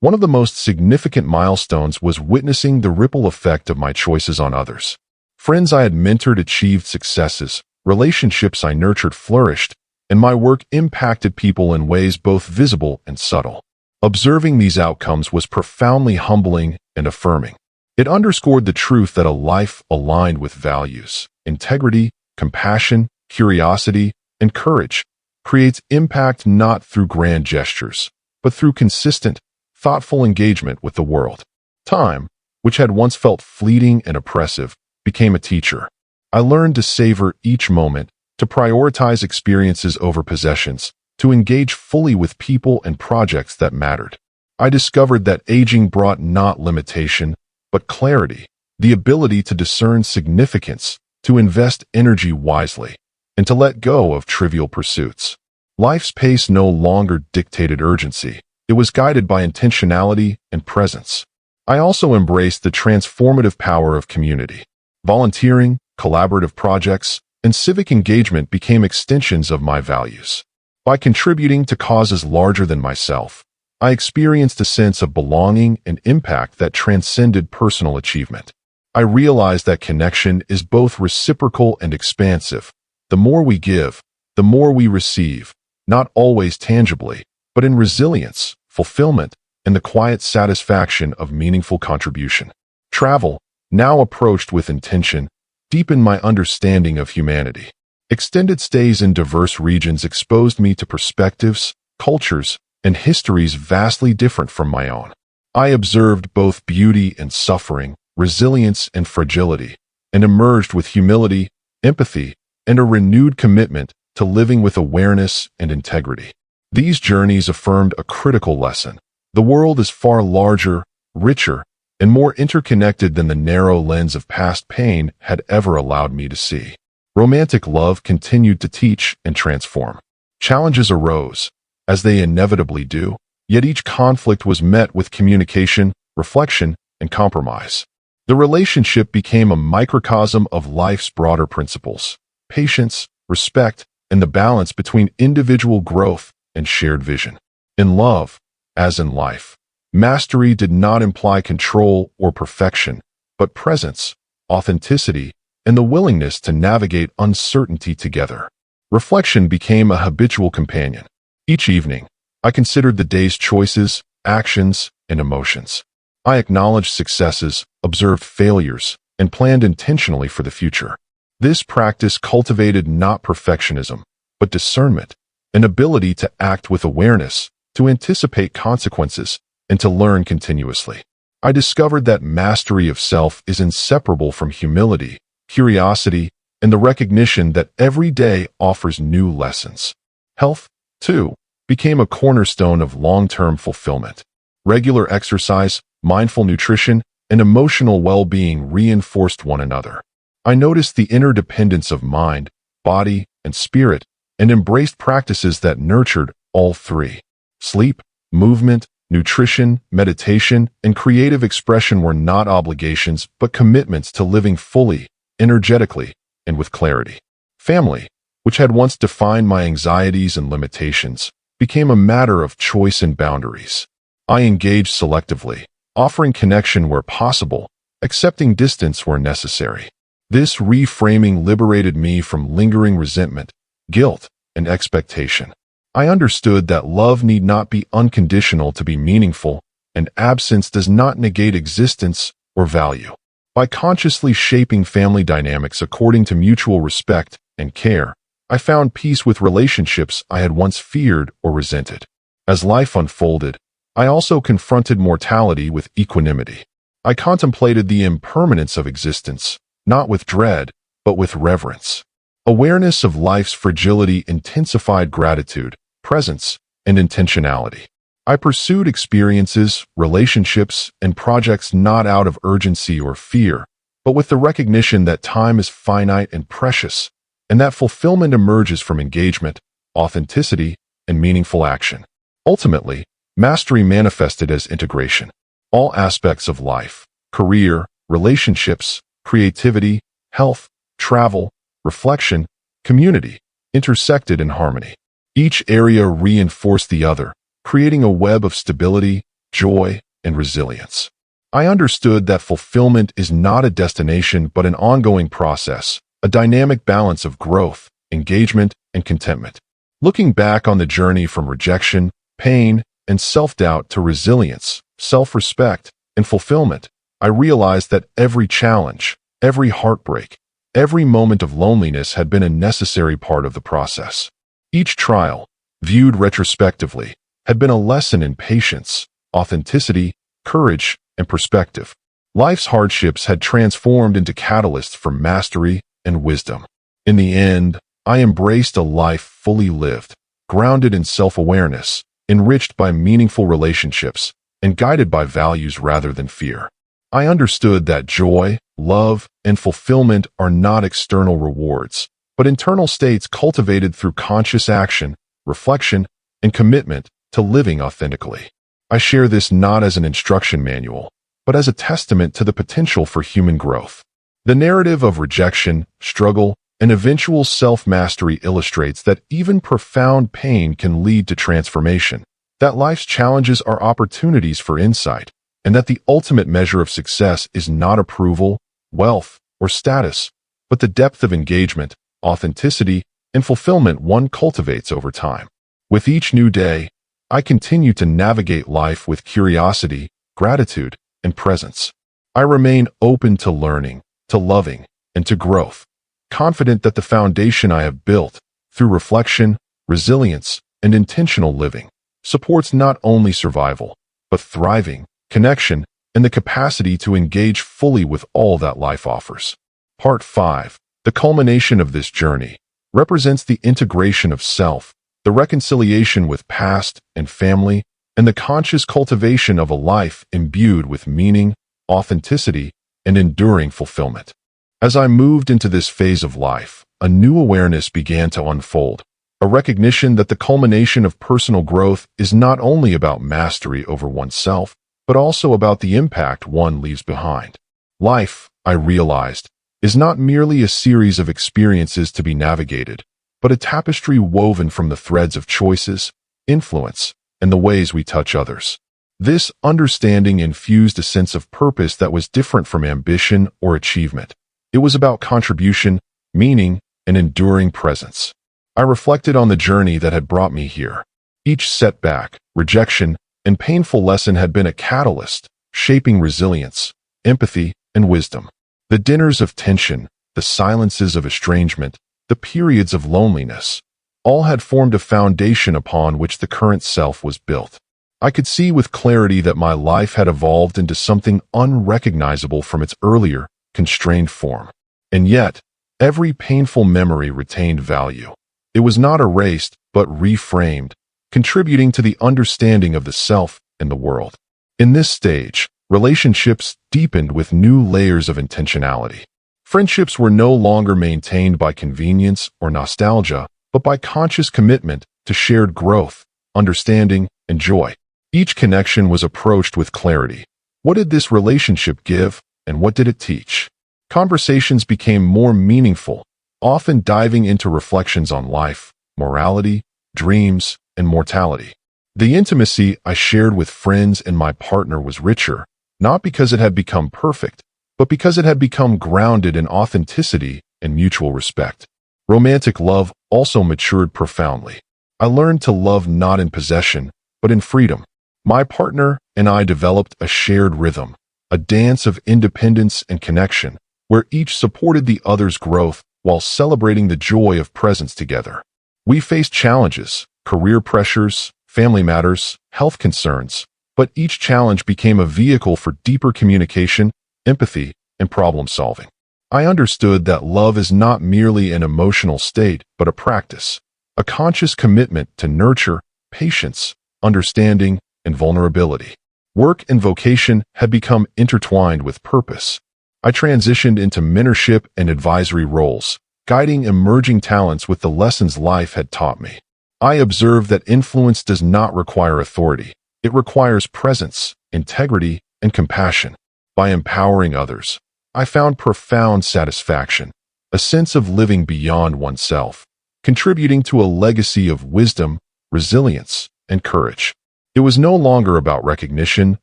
Speaker 1: One of the most significant milestones was witnessing the ripple effect of my choices on others. Friends I had mentored achieved successes, relationships I nurtured flourished, and my work impacted people in ways both visible and subtle. Observing these outcomes was profoundly humbling and affirming. It underscored the truth that a life aligned with values, integrity, compassion, curiosity, and courage creates impact not through grand gestures, but through consistent, thoughtful engagement with the world. Time, which had once felt fleeting and oppressive, became a teacher. I learned to savor each moment, to prioritize experiences over possessions, to engage fully with people and projects that mattered. I discovered that aging brought not limitation, but clarity, the ability to discern significance, to invest energy wisely, and to let go of trivial pursuits. Life's pace no longer dictated urgency. It was guided by intentionality and presence. I also embraced the transformative power of community. Volunteering, collaborative projects, and civic engagement became extensions of my values. By contributing to causes larger than myself, I experienced a sense of belonging and impact that transcended personal achievement. I realized that connection is both reciprocal and expansive. The more we give, the more we receive, not always tangibly, but in resilience, fulfillment, and the quiet satisfaction of meaningful contribution. Travel, now approached with intention, deepened my understanding of humanity. Extended stays in diverse regions exposed me to perspectives, cultures, and histories vastly different from my own. I observed both beauty and suffering, resilience and fragility, and emerged with humility, empathy, and a renewed commitment to living with awareness and integrity. These journeys affirmed a critical lesson. The world is far larger, richer, and more interconnected than the narrow lens of past pain had ever allowed me to see. Romantic love continued to teach and transform. Challenges arose, as they inevitably do, yet each conflict was met with communication, reflection, and compromise. The relationship became a microcosm of life's broader principles: patience, respect, and the balance between individual growth and shared vision. In love, as in life, mastery did not imply control or perfection, but presence, authenticity, and the willingness to navigate uncertainty together. Reflection became a habitual companion. Each evening, I considered the day's choices, actions, and emotions. I acknowledged successes, observed failures, and planned intentionally for the future. This practice cultivated not perfectionism, but discernment, an ability to act with awareness, to anticipate consequences, and to learn continuously. I discovered that mastery of self is inseparable from humility, curiosity, and the recognition that every day offers new lessons. Health, too, became a cornerstone of long-term fulfillment. Regular exercise, mindful nutrition, and emotional well-being reinforced one another. I noticed the interdependence of mind, body, and spirit, and embraced practices that nurtured all three. Sleep, movement, nutrition, meditation, and creative expression were not obligations but commitments to living fully, energetically, and with clarity. Family, which had once defined my anxieties and limitations, became a matter of choice and boundaries. I engaged selectively, offering connection where possible, accepting distance where necessary. This reframing liberated me from lingering resentment, guilt, and expectation. I understood that love need not be unconditional to be meaningful, and absence does not negate existence or value. By consciously shaping family dynamics according to mutual respect and care, I found peace with relationships I had once feared or resented. As life unfolded, I also confronted mortality with equanimity. I contemplated the impermanence of existence, not with dread, but with reverence. Awareness of life's fragility intensified gratitude, presence, and intentionality. I pursued experiences, relationships, and projects not out of urgency or fear, but with the recognition that time is finite and precious, and that fulfillment emerges from engagement, authenticity, and meaningful action. Ultimately, mastery manifested as integration. All aspects of life, career, relationships, creativity, health, travel, reflection, community, intersected in harmony. Each area reinforced the other, creating a web of stability, joy, and resilience. I understood that fulfillment is not a destination but an ongoing process, a dynamic balance of growth, engagement, and contentment. Looking back on the journey from rejection, pain, and self-doubt to resilience, self-respect, and fulfillment, I realized that every challenge, every heartbreak, every moment of loneliness had been a necessary part of the process. Each trial, viewed retrospectively, had been a lesson in patience, authenticity, courage, and perspective. Life's hardships had transformed into catalysts for mastery and wisdom. In the end, I embraced a life fully lived, grounded in self-awareness, enriched by meaningful relationships, and guided by values rather than fear. I understood that joy, love, and fulfillment are not external rewards, but internal states cultivated through conscious action, reflection, and commitment to living authentically. I share this not as an instruction manual, but as a testament to the potential for human growth. The narrative of rejection, struggle, and eventual self-mastery illustrates that even profound pain can lead to transformation, that life's challenges are opportunities for insight, and that the ultimate measure of success is not approval, wealth, or status, but the depth of engagement, authenticity, and fulfillment one cultivates over time. With each new day, I continue to navigate life with curiosity, gratitude, and presence. I remain open to learning, to loving, and to growth, confident that the foundation I have built, through reflection, resilience, and intentional living, supports not only survival, but thriving, connection, and the capacity to engage fully with all that life offers. Part 5, the culmination of this journey, represents the integration of self, the reconciliation with past and family, and the conscious cultivation of a life imbued with meaning, authenticity, and enduring fulfillment. As I moved into this phase of life, a new awareness began to unfold, a recognition that the culmination of personal growth is not only about mastery over oneself, but also about the impact one leaves behind. Life, I realized, is not merely a series of experiences to be navigated, but a tapestry woven from the threads of choices, influence, and the ways we touch others. This understanding infused a sense of purpose that was different from ambition or achievement. It was about contribution, meaning, and enduring presence. I reflected on the journey that had brought me here. Each setback, rejection, and painful lesson had been a catalyst, shaping resilience, empathy, and wisdom. The dinners of tension, the silences of estrangement, the periods of loneliness, all had formed a foundation upon which the current self was built. I could see with clarity that my life had evolved into something unrecognizable from its earlier, constrained form. And yet, every painful memory retained value. It was not erased, but reframed, contributing to the understanding of the self and the world. In this stage, relationships deepened with new layers of intentionality. Friendships were no longer maintained by convenience or nostalgia, but by conscious commitment to shared growth, understanding, and joy. Each connection was approached with clarity. What did this relationship give, and what did it teach? Conversations became more meaningful, often diving into reflections on life, morality, dreams, and mortality. The intimacy I shared with friends and my partner was richer, not because it had become perfect, but because it had become grounded in authenticity and mutual respect. Romantic love also matured profoundly. I learned to love not in possession, but in freedom. My partner and I developed a shared rhythm, a dance of independence and connection, where each supported the other's growth while celebrating the joy of presence together. We faced challenges, career pressures, family matters, health concerns, but each challenge became a vehicle for deeper communication, empathy, and problem-solving. I understood that love is not merely an emotional state, but a practice, a conscious commitment to nurture, patience, understanding, and vulnerability. Work and vocation had become intertwined with purpose. I transitioned into mentorship and advisory roles, guiding emerging talents with the lessons life had taught me. I observed that influence does not require authority. It requires presence, integrity, and compassion. By empowering others, I found profound satisfaction, a sense of living beyond oneself, contributing to a legacy of wisdom, resilience, and courage. It was no longer about recognition,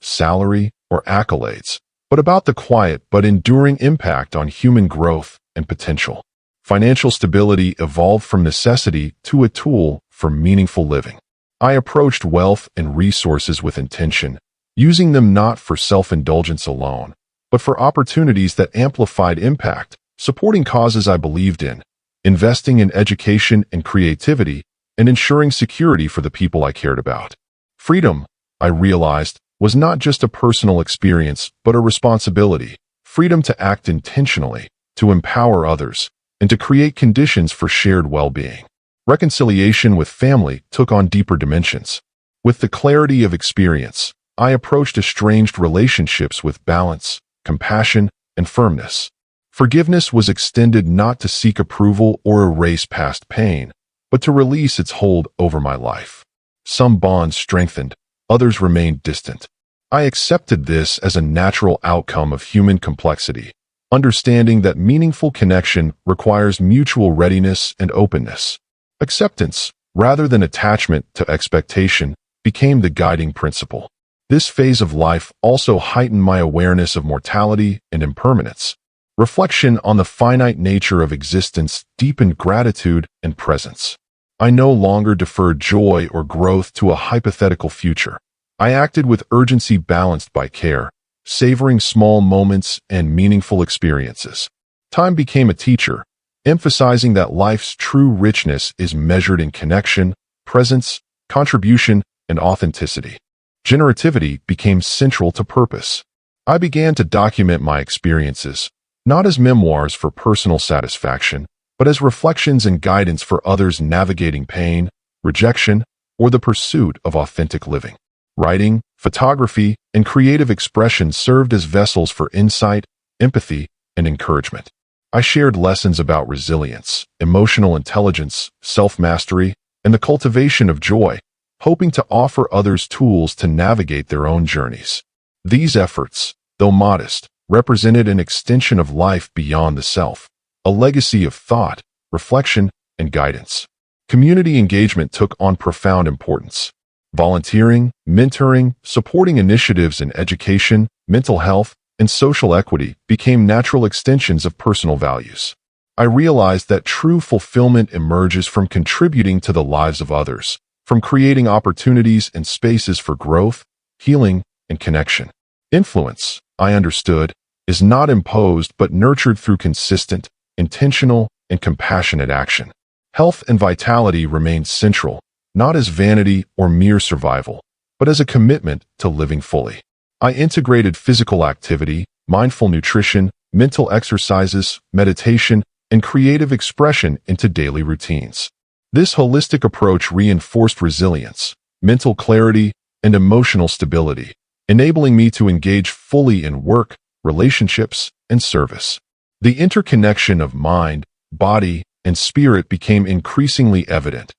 Speaker 1: salary, or accolades, but about the quiet but enduring impact on human growth and potential. Financial stability evolved from necessity to a tool for meaningful living. I approached wealth and resources with intention, using them not for self-indulgence alone, but for opportunities that amplified impact, supporting causes I believed in, investing in education and creativity, and ensuring security for the people I cared about. Freedom, I realized, was not just a personal experience, but a responsibility. Freedom to act intentionally, to empower others, and to create conditions for shared well-being. Reconciliation with family took on deeper dimensions. With the clarity of experience, I approached estranged relationships with balance, compassion, and firmness. Forgiveness was extended not to seek approval or erase past pain, but to release its hold over my life. Some bonds strengthened, others remained distant. I accepted this as a natural outcome of human complexity, understanding that meaningful connection requires mutual readiness and openness. Acceptance, rather than attachment to expectation, became the guiding principle. This phase of life also heightened my awareness of mortality and impermanence. Reflection on the finite nature of existence deepened gratitude and presence. I no longer deferred joy or growth to a hypothetical future. I acted with urgency balanced by care, savoring small moments and meaningful experiences. Time became a teacher, emphasizing that life's true richness is measured in connection, presence, contribution, and authenticity. Generativity became central to purpose. I began to document my experiences, not as memoirs for personal satisfaction, but as reflections and guidance for others navigating pain, rejection, or the pursuit of authentic living. Writing, photography, and creative expression served as vessels for insight, empathy, and encouragement. I shared lessons about resilience, emotional intelligence, self-mastery, and the cultivation of joy, hoping to offer others tools to navigate their own journeys. These efforts, though modest, represented an extension of life beyond the self, a legacy of thought, reflection, and guidance. Community engagement took on profound importance. Volunteering, mentoring, supporting initiatives in education, mental health, and social equity became natural extensions of personal values. I realized that true fulfillment emerges from contributing to the lives of others, from creating opportunities and spaces for growth, healing, and connection. Influence, I understood, is not imposed but nurtured through consistent, intentional, and compassionate action. Health and vitality remained central, not as vanity or mere survival, but as a commitment to living fully. I integrated physical activity, mindful nutrition, mental exercises, meditation, and creative expression into daily routines. This holistic approach reinforced resilience, mental clarity, and emotional stability, enabling me to engage fully in work, relationships, and service. The interconnection of mind, body, and spirit became increasingly evident,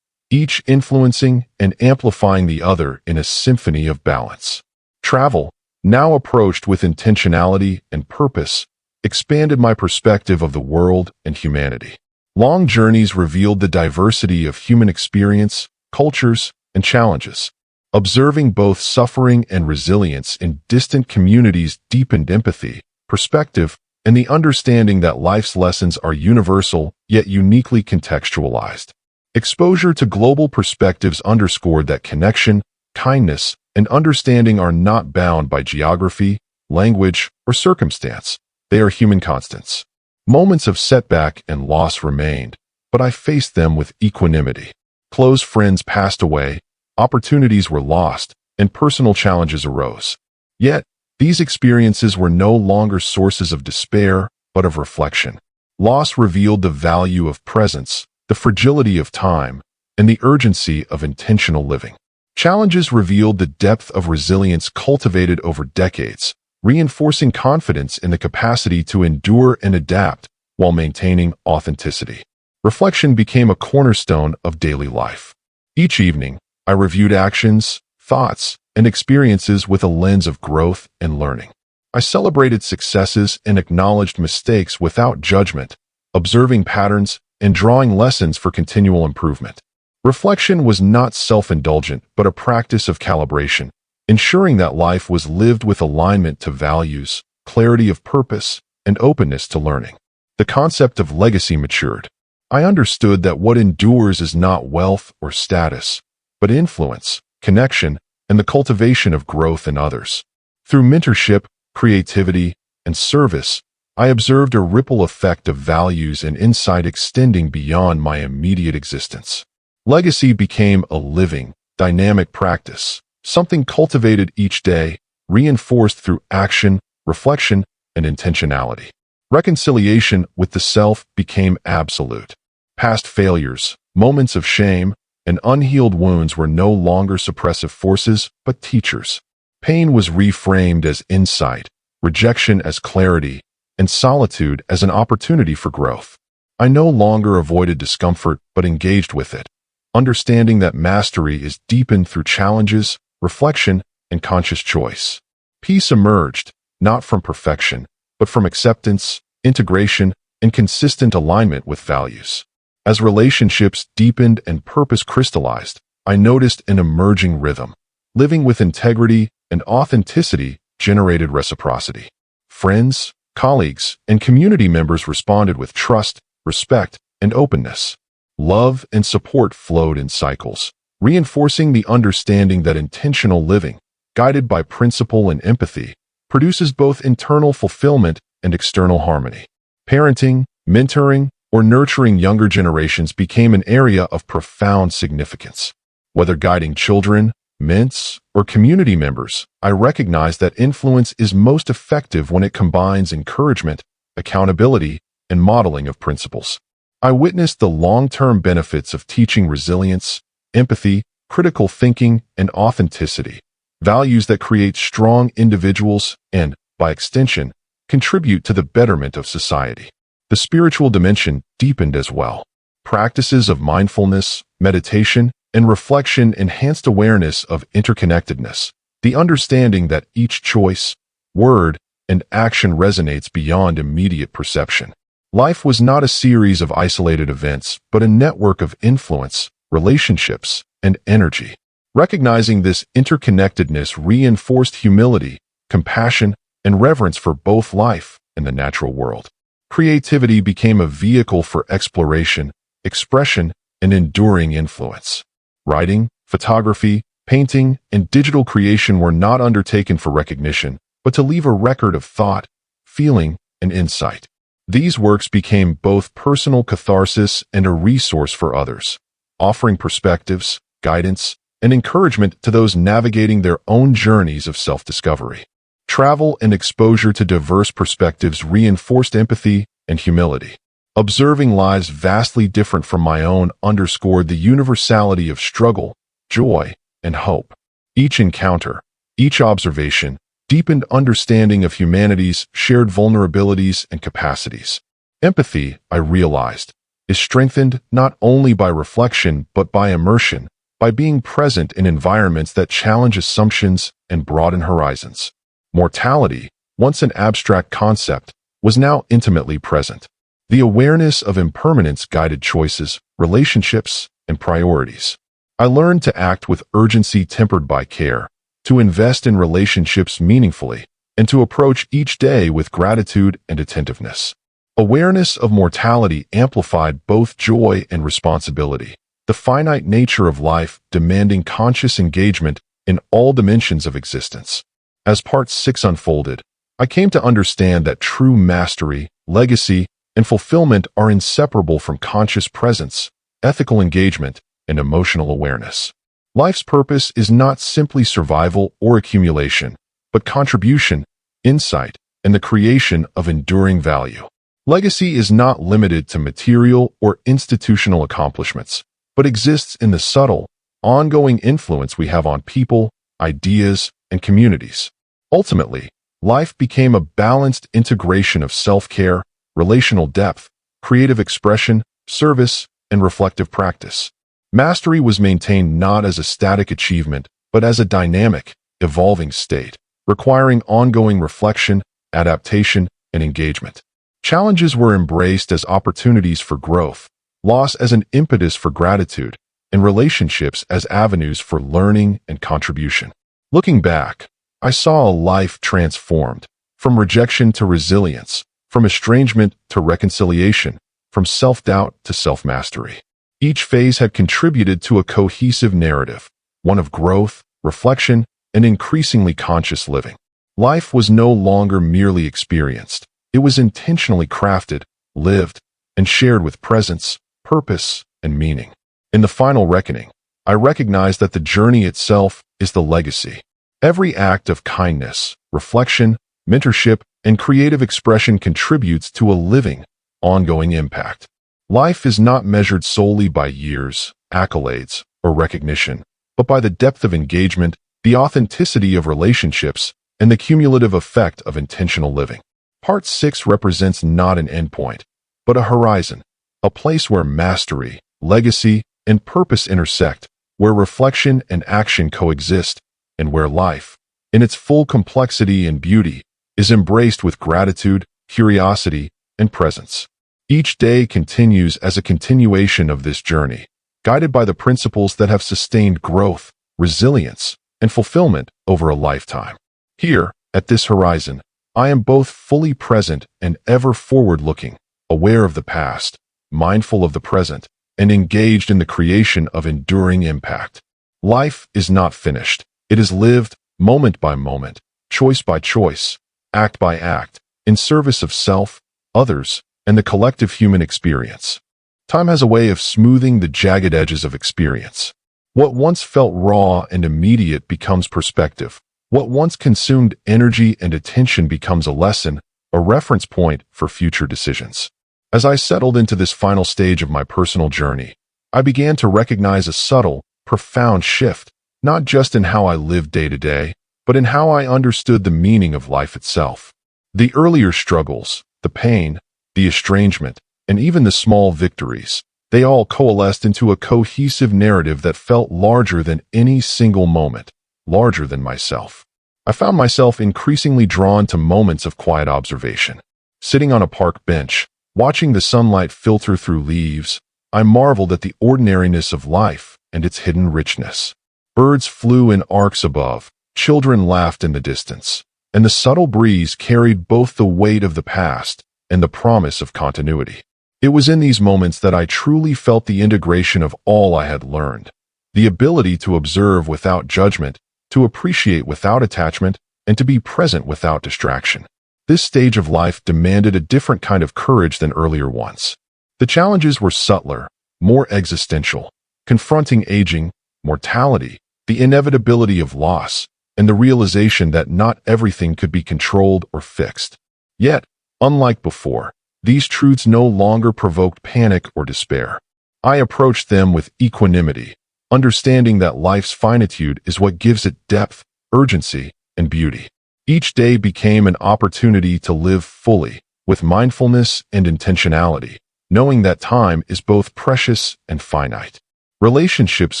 Speaker 1: each influencing and amplifying the other in a symphony of balance. Travel, now approached with intentionality and purpose, expanded my perspective of the world and humanity. Long journeys revealed the diversity of human experience, cultures, and challenges. Observing both suffering and resilience in distant communities deepened empathy, perspective, and the understanding that life's lessons are universal yet uniquely contextualized. Exposure to global perspectives underscored that connection, kindness, and understanding are not bound by geography, language, or circumstance. They are human constants. Moments of setback and loss remained, but I faced them with equanimity. Close friends passed away, opportunities were lost, and personal challenges arose. Yet, these experiences were no longer sources of despair, but of reflection. Loss revealed the value of presence, the fragility of time, and the urgency of intentional living. Challenges revealed the depth of resilience cultivated over decades, reinforcing confidence in the capacity to endure and adapt while maintaining authenticity. Reflection became a cornerstone of daily life. Each evening, I reviewed actions, thoughts, and experiences with a lens of growth and learning. I celebrated successes and acknowledged mistakes without judgment, observing patterns and drawing lessons for continual improvement. Reflection was not self-indulgent, but a practice of calibration, ensuring that life was lived with alignment to values, clarity of purpose, and openness to learning. The concept of legacy matured. I understood that what endures is not wealth or status, but influence, connection, and the cultivation of growth in others. Through mentorship, creativity, and service, I observed a ripple effect of values and insight extending beyond my immediate existence. Legacy became a living, dynamic practice, something cultivated each day, reinforced through action, reflection, and intentionality. Reconciliation with the self became absolute. Past failures, moments of shame, and unhealed wounds were no longer suppressive forces, but teachers. Pain was reframed as insight, rejection as clarity, and solitude as an opportunity for growth. I no longer avoided discomfort, but engaged with it, understanding that mastery is deepened through challenges, reflection, and conscious choice. Peace emerged, not from perfection, but from acceptance, integration, and consistent alignment with values. As relationships deepened and purpose crystallized, I noticed an emerging rhythm. Living with integrity and authenticity generated reciprocity. Friends, colleagues, and community members responded with trust, respect, and openness. Love and support flowed in cycles, reinforcing the understanding that intentional living, guided by principle and empathy, produces both internal fulfillment and external harmony. Parenting, mentoring, or nurturing younger generations became an area of profound significance. Whether guiding children, mentees, or community members, I recognize that influence is most effective when it combines encouragement, accountability, and modeling of principles. I witnessed the long-term benefits of teaching resilience, empathy, critical thinking, and authenticity, values that create strong individuals and, by extension, contribute to the betterment of society. The spiritual dimension deepened as well. Practices of mindfulness, meditation, and reflection enhanced awareness of interconnectedness, the understanding that each choice, word, and action resonates beyond immediate perception. Life was not a series of isolated events, but a network of influence, relationships, and energy. Recognizing this interconnectedness reinforced humility, compassion, and reverence for both life and the natural world. Creativity became a vehicle for exploration, expression, and enduring influence. Writing, photography, painting, and digital creation were not undertaken for recognition, but to leave a record of thought, feeling, and insight. These works became both personal catharsis and a resource for others, offering perspectives, guidance, and encouragement to those navigating their own journeys of self-discovery. Travel and exposure to diverse perspectives reinforced empathy and humility. Observing lives vastly different from my own underscored the universality of struggle, joy, and hope. Each encounter, each observation, deepened understanding of humanity's shared vulnerabilities and capacities. Empathy, I realized, is strengthened not only by reflection but by immersion, by being present in environments that challenge assumptions and broaden horizons. Mortality, once an abstract concept, was now intimately present. The awareness of impermanence guided choices, relationships, and priorities. I learned to act with urgency tempered by care, to invest in relationships meaningfully, and to approach each day with gratitude and attentiveness. Awareness of mortality amplified both joy and responsibility, the finite nature of life demanding conscious engagement in all dimensions of existence. As Part 6 unfolded, I came to understand that true mastery, legacy, and fulfillment are inseparable from conscious presence, ethical engagement, and emotional awareness. Life's purpose is not simply survival or accumulation, but contribution, insight, and the creation of enduring value. Legacy is not limited to material or institutional accomplishments, but exists in the subtle, ongoing influence we have on people, ideas, and communities. Ultimately, life became a balanced integration of self-care, relational depth, creative expression, service, and reflective practice. Mastery was maintained not as a static achievement, but as a dynamic, evolving state, requiring ongoing reflection, adaptation, and engagement. Challenges were embraced as opportunities for growth, loss as an impetus for gratitude, and relationships as avenues for learning and contribution. Looking back, I saw a life transformed, from rejection to resilience, from estrangement to reconciliation, from self-doubt to self-mastery. Each phase had contributed to a cohesive narrative, one of growth, reflection, and increasingly conscious living. Life was no longer merely experienced. It was intentionally crafted, lived, and shared with presence, purpose, and meaning. In the final reckoning, I recognized that the journey itself is the legacy. Every act of kindness, reflection, mentorship, and creative expression contributes to a living, ongoing impact. Life is not measured solely by years, accolades, or recognition, but by the depth of engagement, the authenticity of relationships, and the cumulative effect of intentional living. Part 6 represents not an endpoint, but a horizon, a place where mastery, legacy, and purpose intersect, where reflection and action coexist, and where life, in its full complexity and beauty, is embraced with gratitude, curiosity, and presence. Each day continues as a continuation of this journey, guided by the principles that have sustained growth, resilience, and fulfillment over a lifetime. Here, at this horizon, I am both fully present and ever forward-looking, aware of the past, mindful of the present, and engaged in the creation of enduring impact. Life is not finished. It is lived, moment by moment, choice by choice, act by act, in service of self, others, and the collective human experience. Time has a way of smoothing the jagged edges of experience. What once felt raw and immediate becomes perspective. What once consumed energy and attention becomes a lesson, a reference point for future decisions. As I settled into this final stage of my personal journey, I began to recognize a subtle, profound shift, not just in how I lived day to day, but in how I understood the meaning of life itself. The earlier struggles, the pain, the estrangement, and even the small victories, they all coalesced into a cohesive narrative that felt larger than any single moment, larger than myself. I found myself increasingly drawn to moments of quiet observation. Sitting on a park bench, watching the sunlight filter through leaves, I marveled at the ordinariness of life and its hidden richness. Birds flew in arcs above, children laughed in the distance, and the subtle breeze carried both the weight of the past and the promise of continuity. It was in these moments that I truly felt the integration of all I had learned, the ability to observe without judgment, to appreciate without attachment, and to be present without distraction. This stage of life demanded a different kind of courage than earlier ones. The challenges were subtler, more existential, confronting aging, mortality, the inevitability of loss, and the realization that not everything could be controlled or fixed. Yet, unlike before, these truths no longer provoked panic or despair. I approached them with equanimity, understanding that life's finitude is what gives it depth, urgency, and beauty. Each day became an opportunity to live fully, with mindfulness and intentionality, knowing that time is both precious and finite. Relationships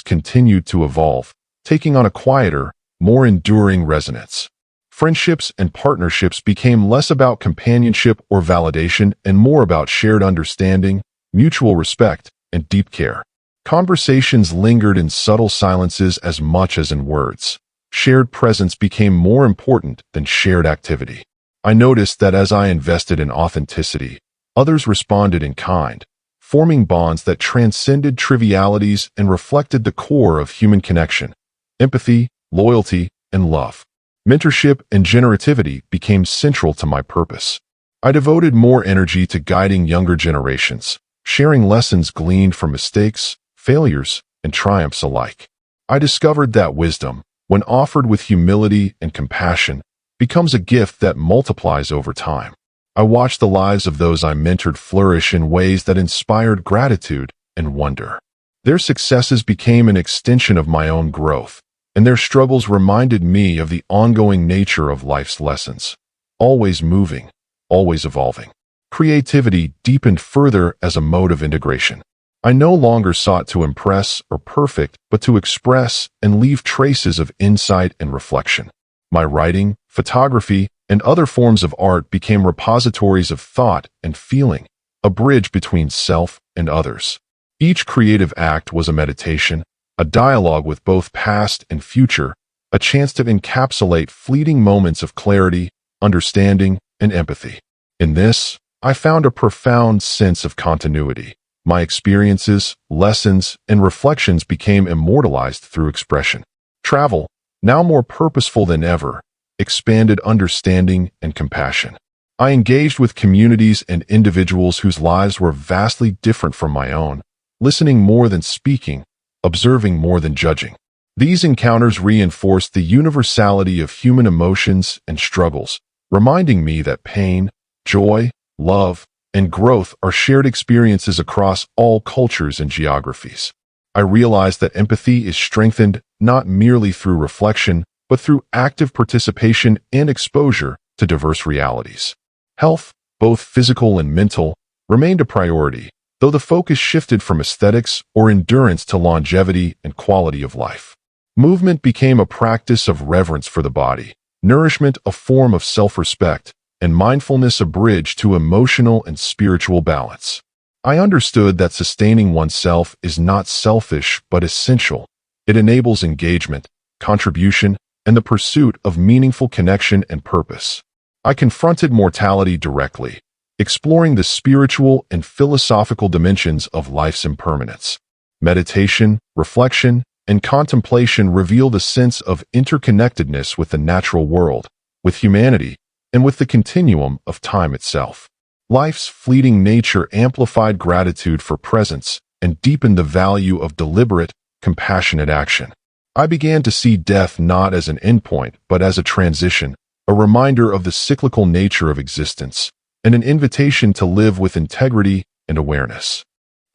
Speaker 1: continued to evolve, taking on a quieter, more enduring resonance. Friendships and partnerships became less about companionship or validation and more about shared understanding, mutual respect, and deep care. Conversations lingered in subtle silences as much as in words. Shared presence became more important than shared activity. I noticed that as I invested in authenticity, others responded in kind, forming bonds that transcended trivialities and reflected the core of human connection: empathy, loyalty, and love. Mentorship and generativity became central to my purpose. I devoted more energy to guiding younger generations, sharing lessons gleaned from mistakes, failures, and triumphs alike. I discovered that wisdom, when offered with humility and compassion, becomes a gift that multiplies over time. I watched the lives of those I mentored flourish in ways that inspired gratitude and wonder. Their successes became an extension of my own growth, and their struggles reminded me of the ongoing nature of life's lessons. Always moving, always evolving. Creativity deepened further as a mode of integration. I no longer sought to impress or perfect, but to express and leave traces of insight and reflection. My writing, photography, and other forms of art became repositories of thought and feeling, a bridge between self and others. Each creative act was a meditation, a dialogue with both past and future, a chance to encapsulate fleeting moments of clarity, understanding, and empathy. In this, I found a profound sense of continuity. My experiences, lessons, and reflections became immortalized through expression. Travel, now more purposeful than ever, expanded understanding and compassion. I engaged with communities and individuals whose lives were vastly different from my own, listening more than speaking, observing more than judging. These encounters reinforced the universality of human emotions and struggles, reminding me that pain, joy, love, and growth are shared experiences across all cultures and geographies. I realized that empathy is strengthened not merely through reflection, but through active participation and exposure to diverse realities. Health, both physical and mental, remained a priority, though the focus shifted from aesthetics or endurance to longevity and quality of life. Movement became a practice of reverence for the body, nourishment a form of self-respect, and mindfulness a bridge to emotional and spiritual balance. I understood that sustaining oneself is not selfish but essential. It enables engagement, contribution, and the pursuit of meaningful connection and purpose. I confronted mortality directly, exploring the spiritual and philosophical dimensions of life's impermanence. Meditation, reflection, and contemplation revealed a sense of interconnectedness with the natural world, with humanity, and with the continuum of time itself. Life's fleeting nature amplified gratitude for presence and deepened the value of deliberate, compassionate action. I began to see death not as an endpoint, but as a transition, a reminder of the cyclical nature of existence, and an invitation to live with integrity and awareness.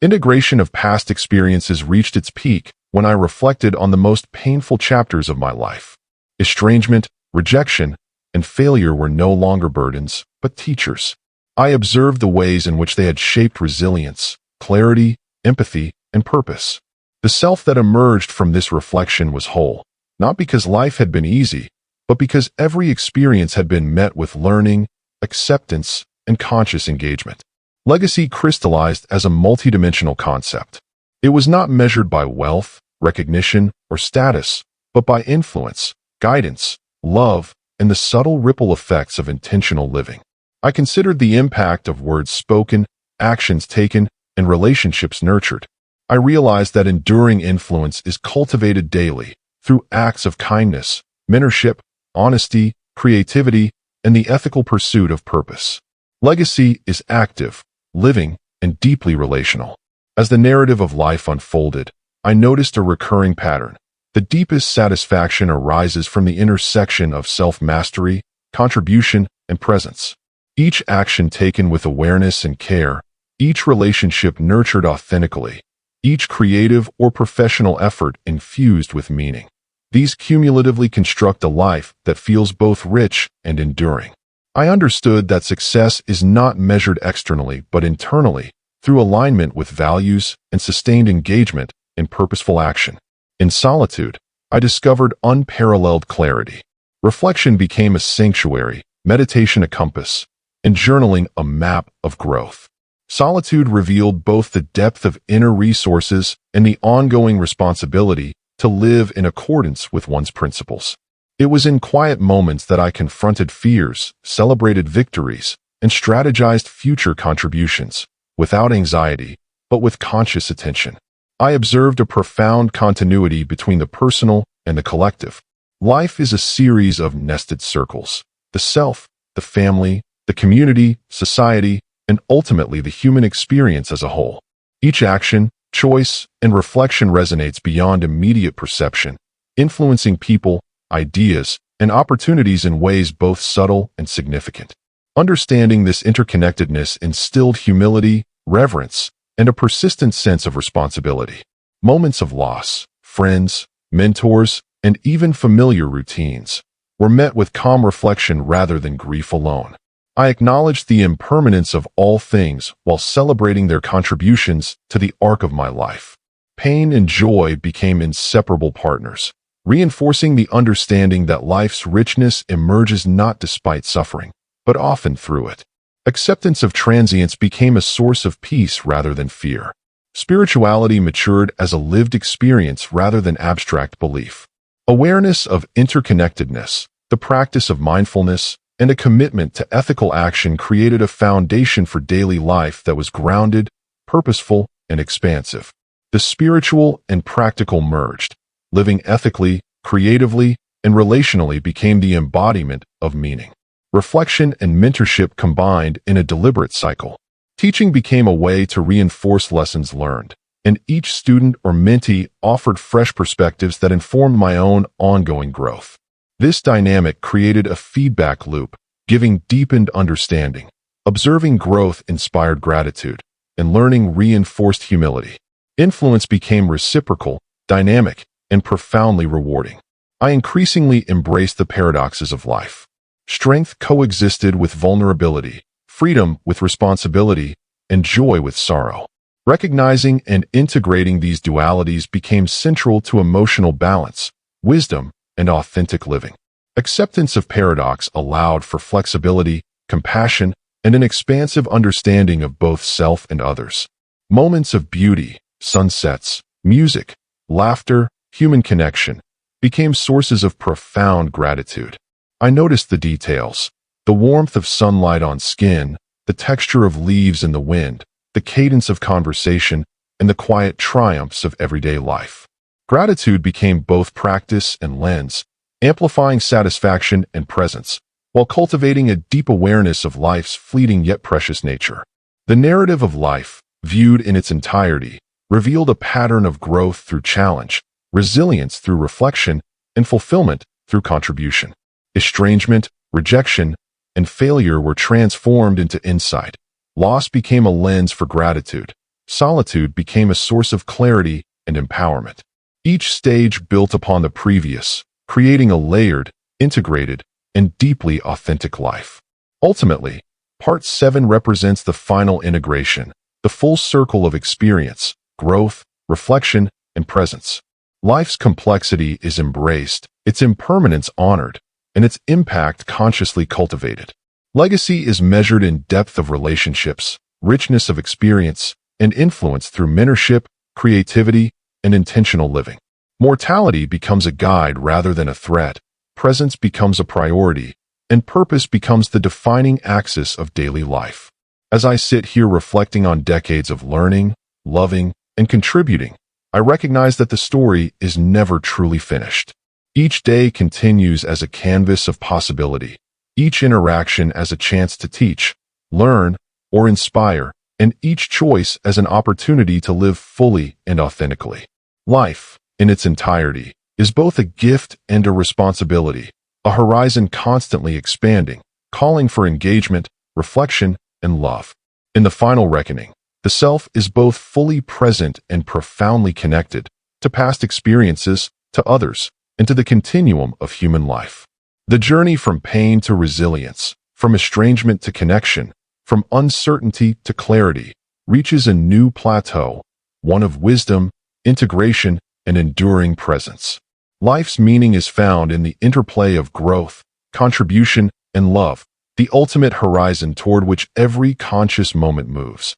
Speaker 1: Integration of past experiences reached its peak when I reflected on the most painful chapters of my life. Estrangement, rejection, and failure were no longer burdens, but teachers. I observed the ways in which they had shaped resilience, clarity, empathy, and purpose. The self that emerged from this reflection was whole, not because life had been easy, but because every experience had been met with learning, acceptance, and conscious engagement. Legacy crystallized as a multidimensional concept. It was not measured by wealth, recognition, or status, but by influence, guidance, love, and the subtle ripple effects of intentional living. I considered the impact of words spoken, actions taken, and relationships nurtured. I realized that enduring influence is cultivated daily through acts of kindness, mentorship, honesty, creativity, and the ethical pursuit of purpose. Legacy is active, living, and deeply relational. As the narrative of life unfolded, I noticed a recurring pattern. The deepest satisfaction arises from the intersection of self-mastery, contribution, and presence. Each action taken with awareness and care, each relationship nurtured authentically, each creative or professional effort infused with meaning. These cumulatively construct a life that feels both rich and enduring. I understood that success is not measured externally but internally, through alignment with values and sustained engagement in purposeful action. In solitude, I discovered unparalleled clarity. Reflection became a sanctuary, meditation a compass, and journaling a map of growth. Solitude revealed both the depth of inner resources and the ongoing responsibility to live in accordance with one's principles. It was in quiet moments that I confronted fears, celebrated victories, and strategized future contributions, without anxiety, but with conscious attention. I observed a profound continuity between the personal and the collective. Life is a series of nested circles: the self, the family, the community, society, and ultimately the human experience as a whole. Each action, choice, and reflection resonates beyond immediate perception, influencing people, ideas, and opportunities in ways both subtle and significant. Understanding this interconnectedness instilled humility, reverence, and a persistent sense of responsibility. Moments of loss, friends, mentors, and even familiar routines were met with calm reflection rather than grief alone. I acknowledged the impermanence of all things while celebrating their contributions to the arc of my life. Pain and joy became inseparable partners, reinforcing the understanding that life's richness emerges not despite suffering, but often through it. Acceptance of transience became a source of peace rather than fear. Spirituality matured as a lived experience rather than abstract belief. Awareness of interconnectedness, the practice of mindfulness, and a commitment to ethical action created a foundation for daily life that was grounded, purposeful, and expansive. The spiritual and practical merged. Living ethically, creatively, and relationally became the embodiment of meaning. Reflection and mentorship combined in a deliberate cycle. Teaching became a way to reinforce lessons learned, and each student or mentee offered fresh perspectives that informed my own ongoing growth. This dynamic created a feedback loop, giving deepened understanding. Observing growth inspired gratitude, and learning reinforced humility. Influence became reciprocal, dynamic, and profoundly rewarding. I increasingly embraced the paradoxes of life. Strength coexisted with vulnerability, freedom with responsibility, and joy with sorrow. Recognizing and integrating these dualities became central to emotional balance, wisdom, and authentic living. Acceptance of paradox allowed for flexibility, compassion, and an expansive understanding of both self and others. Moments of beauty, sunsets, music, laughter, human connection, became sources of profound gratitude. I noticed the details: the warmth of sunlight on skin, the texture of leaves in the wind, the cadence of conversation, and the quiet triumphs of everyday life. Gratitude became both practice and lens, amplifying satisfaction and presence, while cultivating a deep awareness of life's fleeting yet precious nature. The narrative of life, viewed in its entirety, revealed a pattern of growth through challenge, resilience through reflection, and fulfillment through contribution. Estrangement, rejection, and failure were transformed into insight. Loss became a lens for gratitude. Solitude became a source of clarity and empowerment. each stage built upon the previous, creating a layered, integrated, and deeply authentic life. Ultimately, Part 7 represents the final integration, the full circle of experience, growth, reflection, and presence. Life's complexity is embraced, its impermanence honored, and its impact consciously cultivated. Legacy is measured in depth of relationships, richness of experience, and influence through mentorship, creativity, and intentional living. Mortality becomes a guide rather than a threat, presence becomes a priority, and purpose becomes the defining axis of daily life. As I sit here reflecting on decades of learning, loving, and contributing, I recognize that the story is never truly finished. Each day continues as a canvas of possibility, each interaction as a chance to teach, learn, or inspire, and each choice as an opportunity to live fully and authentically. Life, in its entirety, is both a gift and a responsibility, a horizon constantly expanding, calling for engagement, reflection, and love. In the final reckoning, the self is both fully present and profoundly connected to past experiences, to others, and to the continuum of human life. The journey from pain to resilience, from estrangement to connection, from uncertainty to clarity, reaches a new plateau, one of wisdom, integration, and enduring presence. Life's meaning is found in the interplay of growth, contribution, and love, the ultimate horizon toward which every conscious moment moves.